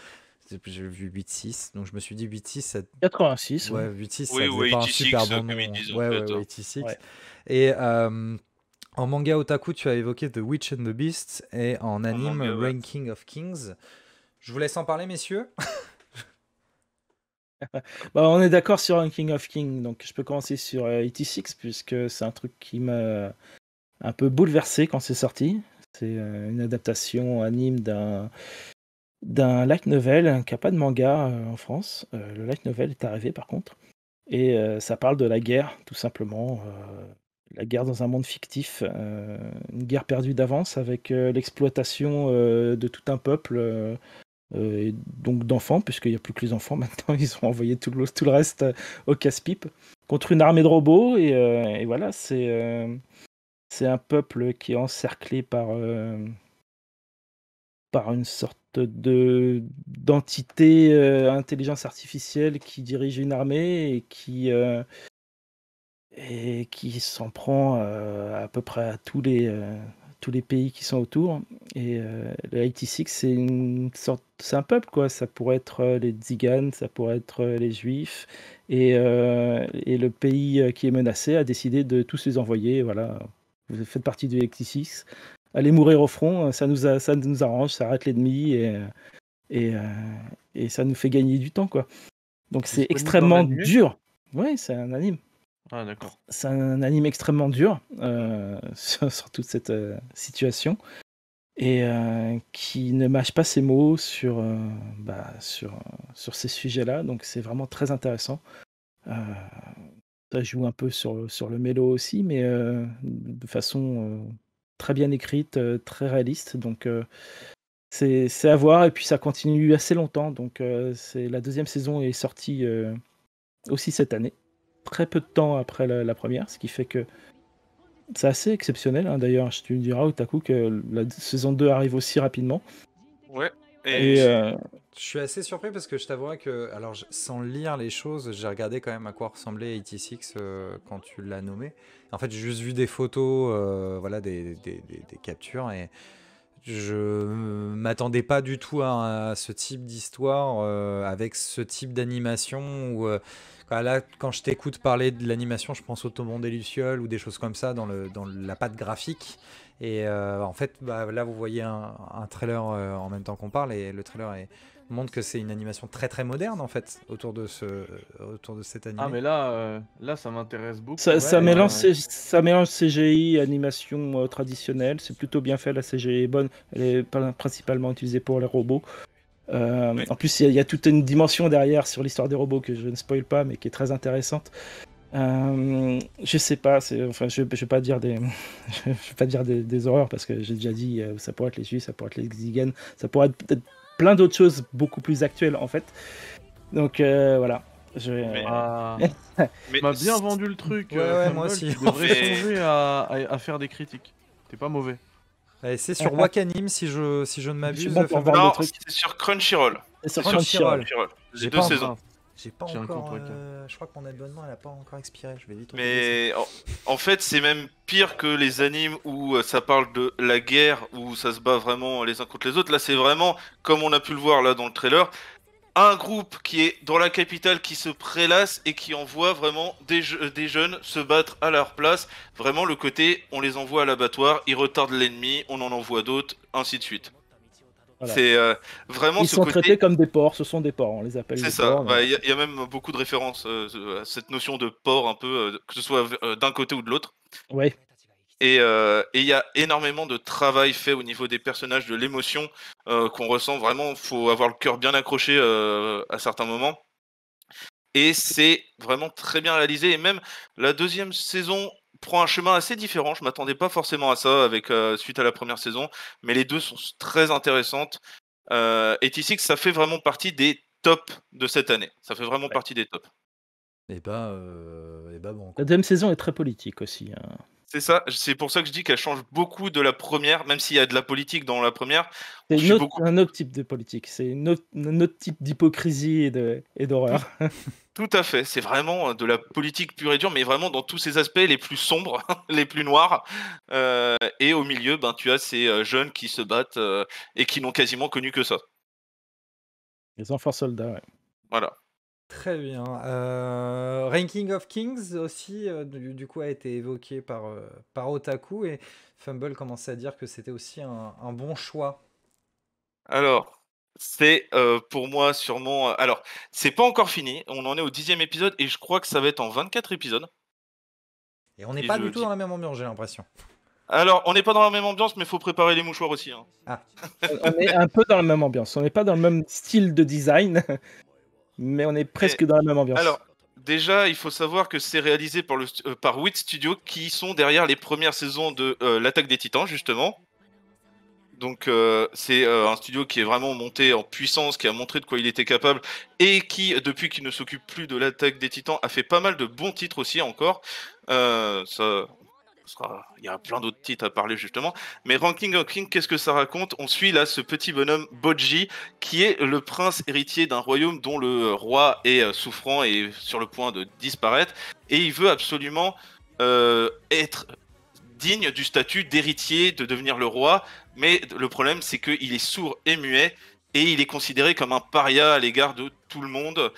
J'ai vu 8-6, donc je me suis dit 8-6, 86, ouais, ouais. 8-6, ça Oui, faisait ou pas un super 86, bon comme ils nom. disent en Ouais, fait. 86. Ouais. Et en manga Otaku, tu as évoqué The Witch and the Beast, et en anime manga, ouais. Ranking of Kings. Je vous laisse en parler, messieurs. Bah, on est d'accord sur Ranking of King, donc je peux commencer sur 86, puisque c'est un truc qui m'a un peu bouleversé quand c'est sorti. C'est une adaptation anime d'un light novel qui n'a pas de manga en France. Le light novel est arrivé par contre. Et ça parle de la guerre, tout simplement. La guerre dans un monde fictif. Une guerre perdue d'avance, avec l'exploitation de tout un peuple. Et donc d'enfants, puisqu'il n'y a plus que les enfants maintenant, ils ont envoyé tout le reste au casse-pipe, contre une armée de robots. Et voilà, c'est un peuple qui est encerclé par une sorte d'entité intelligence artificielle qui dirige une armée, et qui s'en prend à peu près à tous les pays qui sont autour. Et le 86, c'est un peuple, quoi. Ça pourrait être les Tziganes, ça pourrait être les Juifs, et le pays qui est menacé a décidé de tous les envoyer. Voilà, vous faites partie du 86. Allez mourir au front, ça nous arrange, ça arrête l'ennemi, et, euh, et ça nous fait gagner du temps, quoi. Donc c'est Disponible en extrêmement animé? dur. Ouais, c'est un anime. Ah, d'accord. C'est un anime extrêmement dur sur toute cette situation, et qui ne mâche pas ses mots sur ces sujets-là. Donc c'est vraiment très intéressant. Ça joue un peu sur le mélo aussi, mais de façon très bien écrite, très réaliste. Donc c'est à voir, et puis ça continue assez longtemps. Donc la deuxième saison est sortie aussi cette année, très peu de temps après la première, ce qui fait que c'est assez exceptionnel, hein. D'ailleurs, tu me diras, Otaku, que la saison 2 arrive aussi rapidement. Ouais. Et Je suis assez surpris parce que je t'avouerai que, alors sans lire les choses, j'ai regardé quand même à quoi ressemblait 86 quand tu l'as nommé. En fait, j'ai juste vu des photos, voilà, des captures, et je m'attendais pas du tout à ce type d'histoire avec ce type d'animation. Quand je t'écoute parler de l'animation, je pense au Tomon des Lucioles ou des choses comme ça dans la patte graphique. Et en fait, là, vous voyez un trailer en même temps qu'on parle, et le trailer montre que c'est une animation très très moderne en fait autour de cet animé. Ah, mais là, ça m'intéresse beaucoup. ça Ouais, mélange CGI, animation traditionnelle. C'est plutôt bien fait, la CGI est bonne. Elle est principalement utilisée pour les robots. Oui. En plus, il y a toute une dimension derrière sur l'histoire des robots que je ne spoil pas, mais qui est très intéressante. Je sais pas, enfin, je vais pas dire je vais pas dire des horreurs parce que j'ai déjà dit, ça pourrait être les Suisses, ça pourrait être les Exigen, ça pourrait être peut-être plein d'autres choses beaucoup plus actuelles en fait. Donc voilà, je vais. Mais- Ah, Mais tu m'as bien vendu le truc, Ouais, moi Fumble, aussi. tu devrais Mais- songer à faire des critiques. T'es pas mauvais. Allez, c'est sur Wakanim si je ne Je suis m'abuse. bon pour Fumble. vendre Non, le truc. c'est sur Crunchyroll. C'est sur C'est sur Crunchyroll. Crunchyroll. J'ai Les pas deux encore- saisons. J'ai pas J'ai un encore. compte Waka. Je crois que mon abonnement elle a pas encore expiré. Je vais vite. regarder Mais en fait, c'est même pire que les animes où ça parle de la guerre, où ça se bat vraiment les uns contre les autres. Là, c'est vraiment, comme on a pu le voir là dans le trailer, un groupe qui est dans la capitale qui se prélasse et qui envoie vraiment des jeunes se battre à leur place. Vraiment, le côté, on les envoie à l'abattoir, ils retardent l'ennemi, on en envoie d'autres, ainsi de suite. Voilà. C'est vraiment Ils ce sont côté. traités comme des porcs, ce sont des porcs, on les appelle C'est des ça. porcs. Bah, il y a même beaucoup de références à cette notion de port, un peu, que ce soit d'un côté ou de l'autre. Ouais. Et il y a énormément de travail fait au niveau des personnages, de l'émotion qu'on ressent. Vraiment, faut avoir le cœur bien accroché à certains moments. Et c'est vraiment très bien réalisé. Et même la deuxième saison prend un chemin assez différent. Je m'attendais pas forcément à ça avec suite à la première saison, mais les deux sont très intéressantes. 86, ça fait vraiment partie des tops de cette année. Ça fait vraiment partie des tops. Et bah bon. La deuxième saison est très politique aussi. Hein. C'est ça, c'est pour ça que je dis qu'elle change beaucoup de la première, même s'il y a de la politique dans la première. C'est Je suis beaucoup- un autre type de politique, c'est un autre type d'hypocrisie et d'horreur. Tout à fait, c'est vraiment de la politique pure et dure, mais vraiment dans tous ses aspects les plus sombres, les plus noirs. Et au milieu, ben, tu as ces jeunes qui se battent et qui n'ont quasiment connu que ça. Les enfants soldats, ouais. Voilà. Très bien. Ranking of Kings aussi, du coup, a été évoqué par Otaku et Fumble commençait à dire que c'était aussi un bon choix. Alors, c'est pour moi sûrement. Alors, c'est pas encore fini, on en est au 10e épisode et je crois que ça va être en 24 épisodes. Et on n'est Et pas je du tout dis- dans la même ambiance, j'ai l'impression. Alors, on n'est pas dans la même ambiance, mais il faut préparer les mouchoirs aussi. Hein. On est un peu dans la même ambiance. On n'est pas dans le même style de design, mais on est presque dans la même ambiance. Alors, déjà, il faut savoir que c'est réalisé par Wit Studio, qui sont derrière les premières saisons de l'Attaque des Titans, justement. Donc, c'est un studio qui est vraiment monté en puissance, qui a montré de quoi il était capable, et qui, depuis qu'il ne s'occupe plus de l'Attaque des Titans, a fait pas mal de bons titres aussi encore. Il y a plein d'autres titres à parler justement. Mais Ranking of Kings, qu'est-ce que ça raconte? On suit là ce petit bonhomme Bojji, qui est le prince héritier d'un royaume dont le roi est souffrant et sur le point de disparaître. Et il veut absolument être digne du statut d'héritier, de devenir le roi. Mais le problème, c'est qu'il est sourd et muet. Et il est considéré comme un paria à l'égard de tout le monde.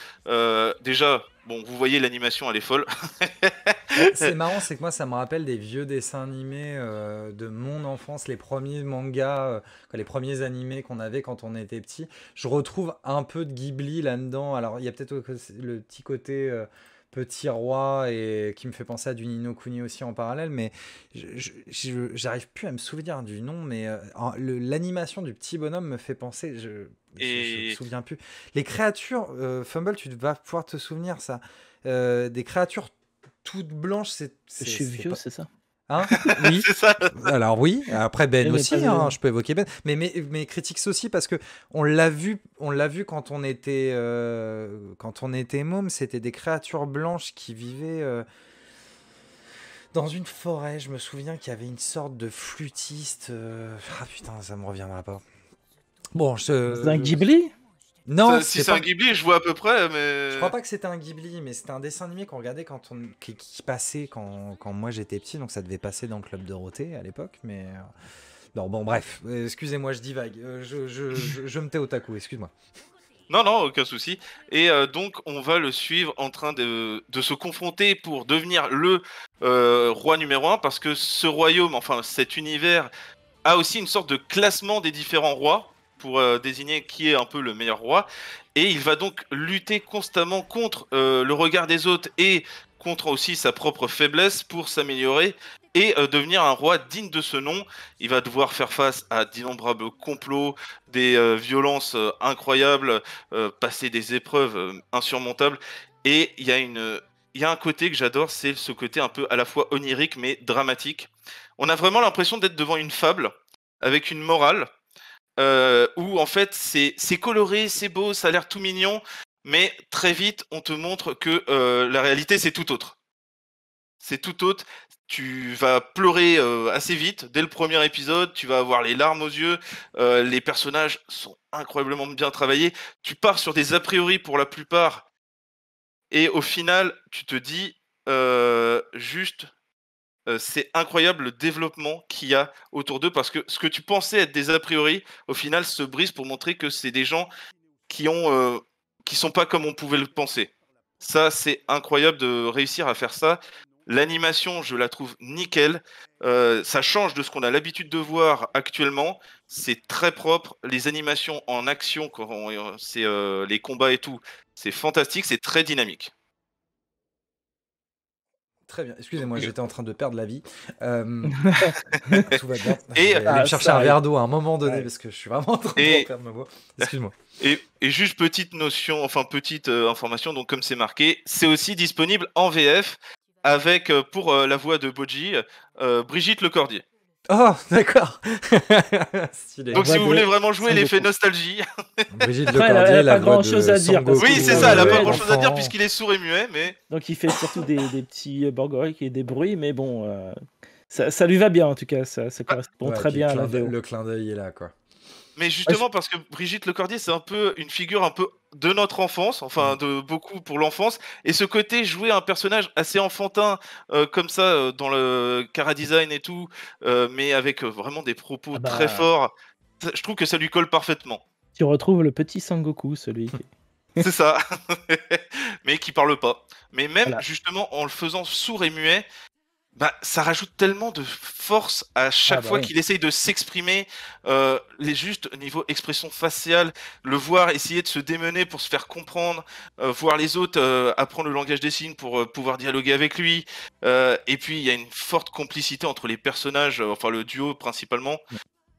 Déjà, bon, vous voyez l'animation, elle est folle. C'est marrant, c'est que moi ça me rappelle des vieux dessins animés de mon enfance, les premiers mangas, les premiers animés qu'on avait quand on était petit. Je retrouve un peu de Ghibli là-dedans. Alors il y a peut-être le petit côté petit roi et qui me fait penser à du Ni no Kuni aussi en parallèle, mais j'arrive plus à me souvenir du nom, mais l'animation du petit bonhomme me fait penser. Je me souviens plus. Les créatures, Fumble, tu vas pouvoir te souvenir ça. Des créatures toutes blanches, Je suis vieux, c'est ça? Hein? Oui. C'est ça. Alors oui, après Ben Mais aussi, pas de- hein, je peux évoquer Ben, mais Critics aussi parce que on l'a vu quand on était môme, c'était des créatures blanches qui vivaient dans une forêt. Je me souviens qu'il y avait une sorte de flûtiste. Ah putain, ça me reviendra pas. Bon, C'est un Ghibli? Non, Si c'est c'est pas. un Ghibli, je vois à peu près, mais. Je crois pas que c'était un Ghibli, mais c'était un dessin animé qu'on regardait qui passait quand moi j'étais petit, donc ça devait passer dans le Club Dorothée à l'époque, mais non, bon, bref, excusez-moi, je divague, je me tais otaku, excuse-moi. Non, aucun souci. Et donc, on va le suivre en train de se confronter pour devenir le roi numéro 1, parce que ce royaume, enfin cet univers, a aussi une sorte de classement des différents rois pour désigner qui est un peu le meilleur roi. Et il va donc lutter constamment contre le regard des autres et contre aussi sa propre faiblesse pour s'améliorer et devenir un roi digne de ce nom. Il va devoir faire face à d'innombrables complots, des violences incroyables, passer des épreuves insurmontables. Et il il y a un côté que j'adore, c'est ce côté un peu à la fois onirique mais dramatique. On a vraiment l'impression d'être devant une fable avec une morale où en fait c'est coloré, c'est beau, ça a l'air tout mignon, mais très vite on te montre que la réalité c'est tout autre. C'est tout autre. Tu vas pleurer assez vite dès le premier épisode. Tu vas avoir les larmes aux yeux. Les personnages sont incroyablement bien travaillés. Tu pars sur des a priori pour la plupart, et au final, tu te dis juste, c'est incroyable le développement qu'il y a autour d'eux parce que ce que tu pensais être des a priori, au final, se brise pour montrer que c'est des gens qui sont pas comme on pouvait le penser. Ça, c'est incroyable de réussir à faire ça. L'animation, je la trouve nickel. Ça change de ce qu'on a l'habitude de voir actuellement. C'est très propre. Les animations en action, c'est les combats et tout, c'est fantastique. C'est très dynamique. Très bien. Excusez-moi, Donc, j'étais en train de perdre la vie. Tout va bien. Et- Je vais aller me chercher un verre d'eau à un moment donné Ouais. parce que je suis vraiment en train Et- de perdre ma voix. Excuse-moi. Et juste petite notion, enfin petite information, donc comme c'est marqué, c'est aussi disponible en VF avec pour la voix de Boji, Brigitte Lecordier. Oh, d'accord. Stylé. Donc voix si vous de voulez vraiment jouer Son l'effet Goku. nostalgie, Brigitte Après, elle a Lecordier, la pas voix grand-chose de à dire, parce Son Goku, oui c'est ça, elle a pas ouais, grand chose à dire enfant. puisqu'il est sourd et muet, mais Donc il fait surtout des petits borgoriques et des bruits, mais bon, ça lui va bien en tout cas, ça correspond Ouais, très puis bien à la VO. le clin d'œil est là, quoi. justement parce que Brigitte Lecordier c'est un peu une figure un peu de notre enfance, enfin de beaucoup pour l'enfance, et ce côté jouer un personnage assez enfantin comme ça dans le chara design et tout, mais avec vraiment des propos Ah bah. très forts, je trouve que ça lui colle parfaitement. Tu retrouves le petit Sangoku, celui qui... C'est ça, mais qui parle pas. Mais même Voilà. justement en le faisant sourd et muet, bah, ça rajoute tellement de force à chaque Ah bah fois oui. qu'il essaye de s'exprimer, les juste niveau expression faciale, le voir essayer de se démener pour se faire comprendre, voir les autres apprendre le langage des signes pour pouvoir dialoguer avec lui. Et puis il y a une forte complicité entre les personnages, enfin le duo principalement.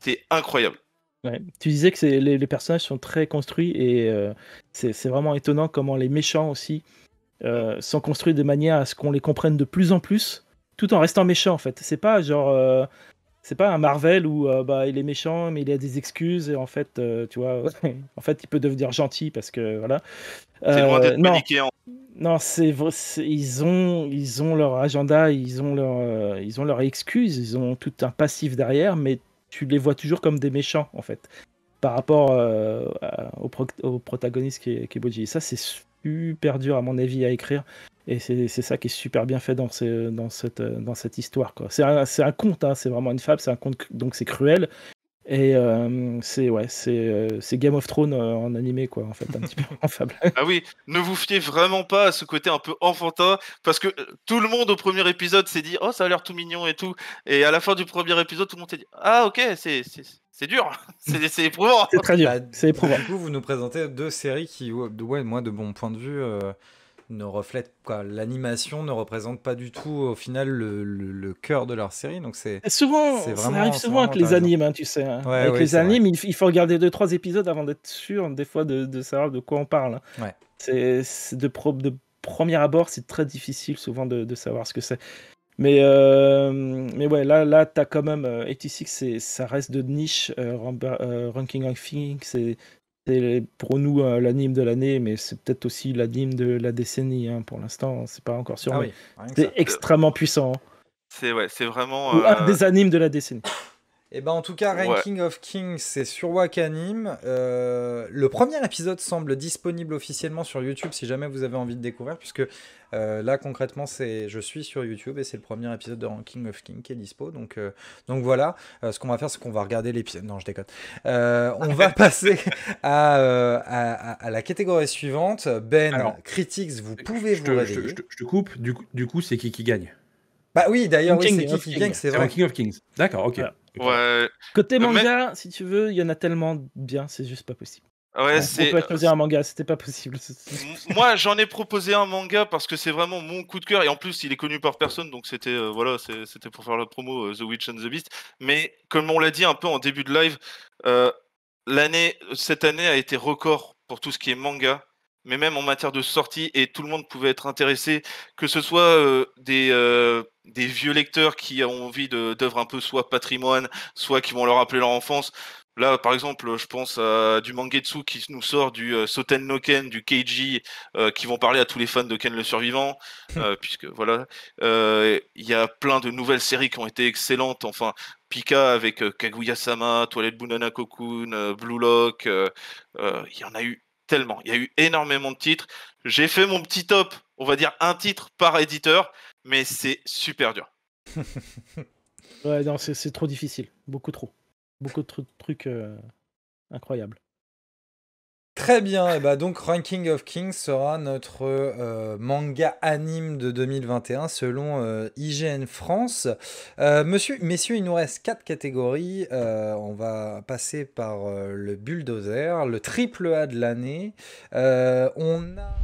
C'est incroyable. Ouais. Tu disais que les personnages sont très construits et c'est vraiment étonnant comment les méchants aussi sont construits de manière à ce qu'on les comprenne de plus en plus, tout en restant méchants en fait. C'est pas genre, c'est pas un Marvel où bah, il est méchant mais il a des excuses et en fait, tu vois, en fait il peut devenir gentil parce que voilà. C'est loin d'être Non, manichéen. non, ils ont leur agenda, ils ont leur excuse, ils ont tout un passif derrière, mais tu les vois toujours comme des méchants en fait, par rapport au protagoniste qui est Boji. Et ça, c'est super dur à mon avis à écrire, et c'est ça qui est super bien fait dans cette histoire, quoi. C'est un conte, hein, c'est vraiment une fable, c'est un conte, donc c'est cruel. Et c'est Game of Thrones en animé, quoi, en fait, un petit peu en fable. Ah oui, ne vous fiez vraiment pas à ce côté un peu enfantin, parce que tout le monde au premier épisode s'est dit oh ça a l'air tout mignon et tout, et à la fin du premier épisode tout le monde s'est dit ah ok c'est dur, c'est éprouvant. C'est très dur, Bah, c'est éprouvant. Du coup, vous nous présentez deux séries qui, ouais, moi, de mon point de vue, ne reflètent quoi. L'animation ne représente pas du tout, au final, le cœur de leur série. Donc c'est Souvent, c'est ça vraiment, arrive c'est souvent vraiment avec les intéressant. animes, hein, tu sais, hein. Ouais, Avec ouais, les c'est vrai. animes, il faut regarder 2-3 épisodes avant d'être sûr, des fois, de savoir de quoi on parle, hein. Ouais. C'est de premier abord, c'est très difficile souvent de savoir ce que c'est. Mais ouais, là t'as quand même 86, ça reste de niche. Ranking of Things, c'est pour nous l'anime de l'année, mais c'est peut-être aussi l'anime de la décennie, hein. Pour l'instant, c'est pas encore sûr, Ah mais oui, rien que c'est ça. extrêmement puissant, hein. C'est vraiment Ou un des animes de la décennie. Et ben en tout cas, Ouais. Ranking of Kings, c'est sur Wakanim. Le premier épisode semble disponible officiellement sur YouTube si jamais vous avez envie de découvrir, puisque là concrètement, je suis sur YouTube et c'est le premier épisode de Ranking of Kings qui est dispo. Donc voilà, ce qu'on va faire, c'est qu'on va regarder l'épisode. Non, je déconne. On va passer à la catégorie suivante. Ben, Alors, Critics, vous pouvez je vous te, je te- réveiller. je te- je te coupe. Du coup, c'est qui gagne? Bah oui, d'ailleurs, oui, Ranking c'est qui of qui Kings. gagne, c'est C'est vrai. Ranking of Kings. D'accord, ok. Voilà. Ok. ouais Côté Mais- manga, si tu veux, il y en a tellement bien, c'est juste pas possible. ouais On c'est peut choisir un manga, c'était pas possible. moi j'en ai proposé un manga parce que c'est vraiment mon coup de cœur, et en plus il est connu par personne, donc c'était voilà, c'était pour faire la promo, The Witch and the Beast. Mais comme on l'a dit un peu en début de live, cette année a été record pour tout ce qui est manga, mais même en matière de sortie, et tout le monde pouvait être intéressé, que ce soit des vieux lecteurs qui ont envie d'œuvres un peu soit patrimoine, soit qui vont leur rappeler leur enfance. Là, par exemple, je pense à du Mangetsu qui nous sort du Soten no Ken, du Keiji, qui vont parler à tous les fans de Ken le Survivant, puisque voilà. Il y a plein de nouvelles séries qui ont été excellentes. Enfin, Pika avec Kaguya-sama, Toilette Bunana Cocoon, Blue Lock, il y en a eu tellement. Il y a eu énormément de titres. J'ai fait mon petit top, on va dire un titre par éditeur, mais c'est super dur. Ouais, non, c'est trop difficile. Beaucoup trop. Beaucoup de trucs incroyables. Très bien, et bah donc Ranking of Kings sera notre manga anime de 2021 selon IGN France. Messieurs, il nous reste 4 catégories. On va passer par le bulldozer, le triple A de l'année. On a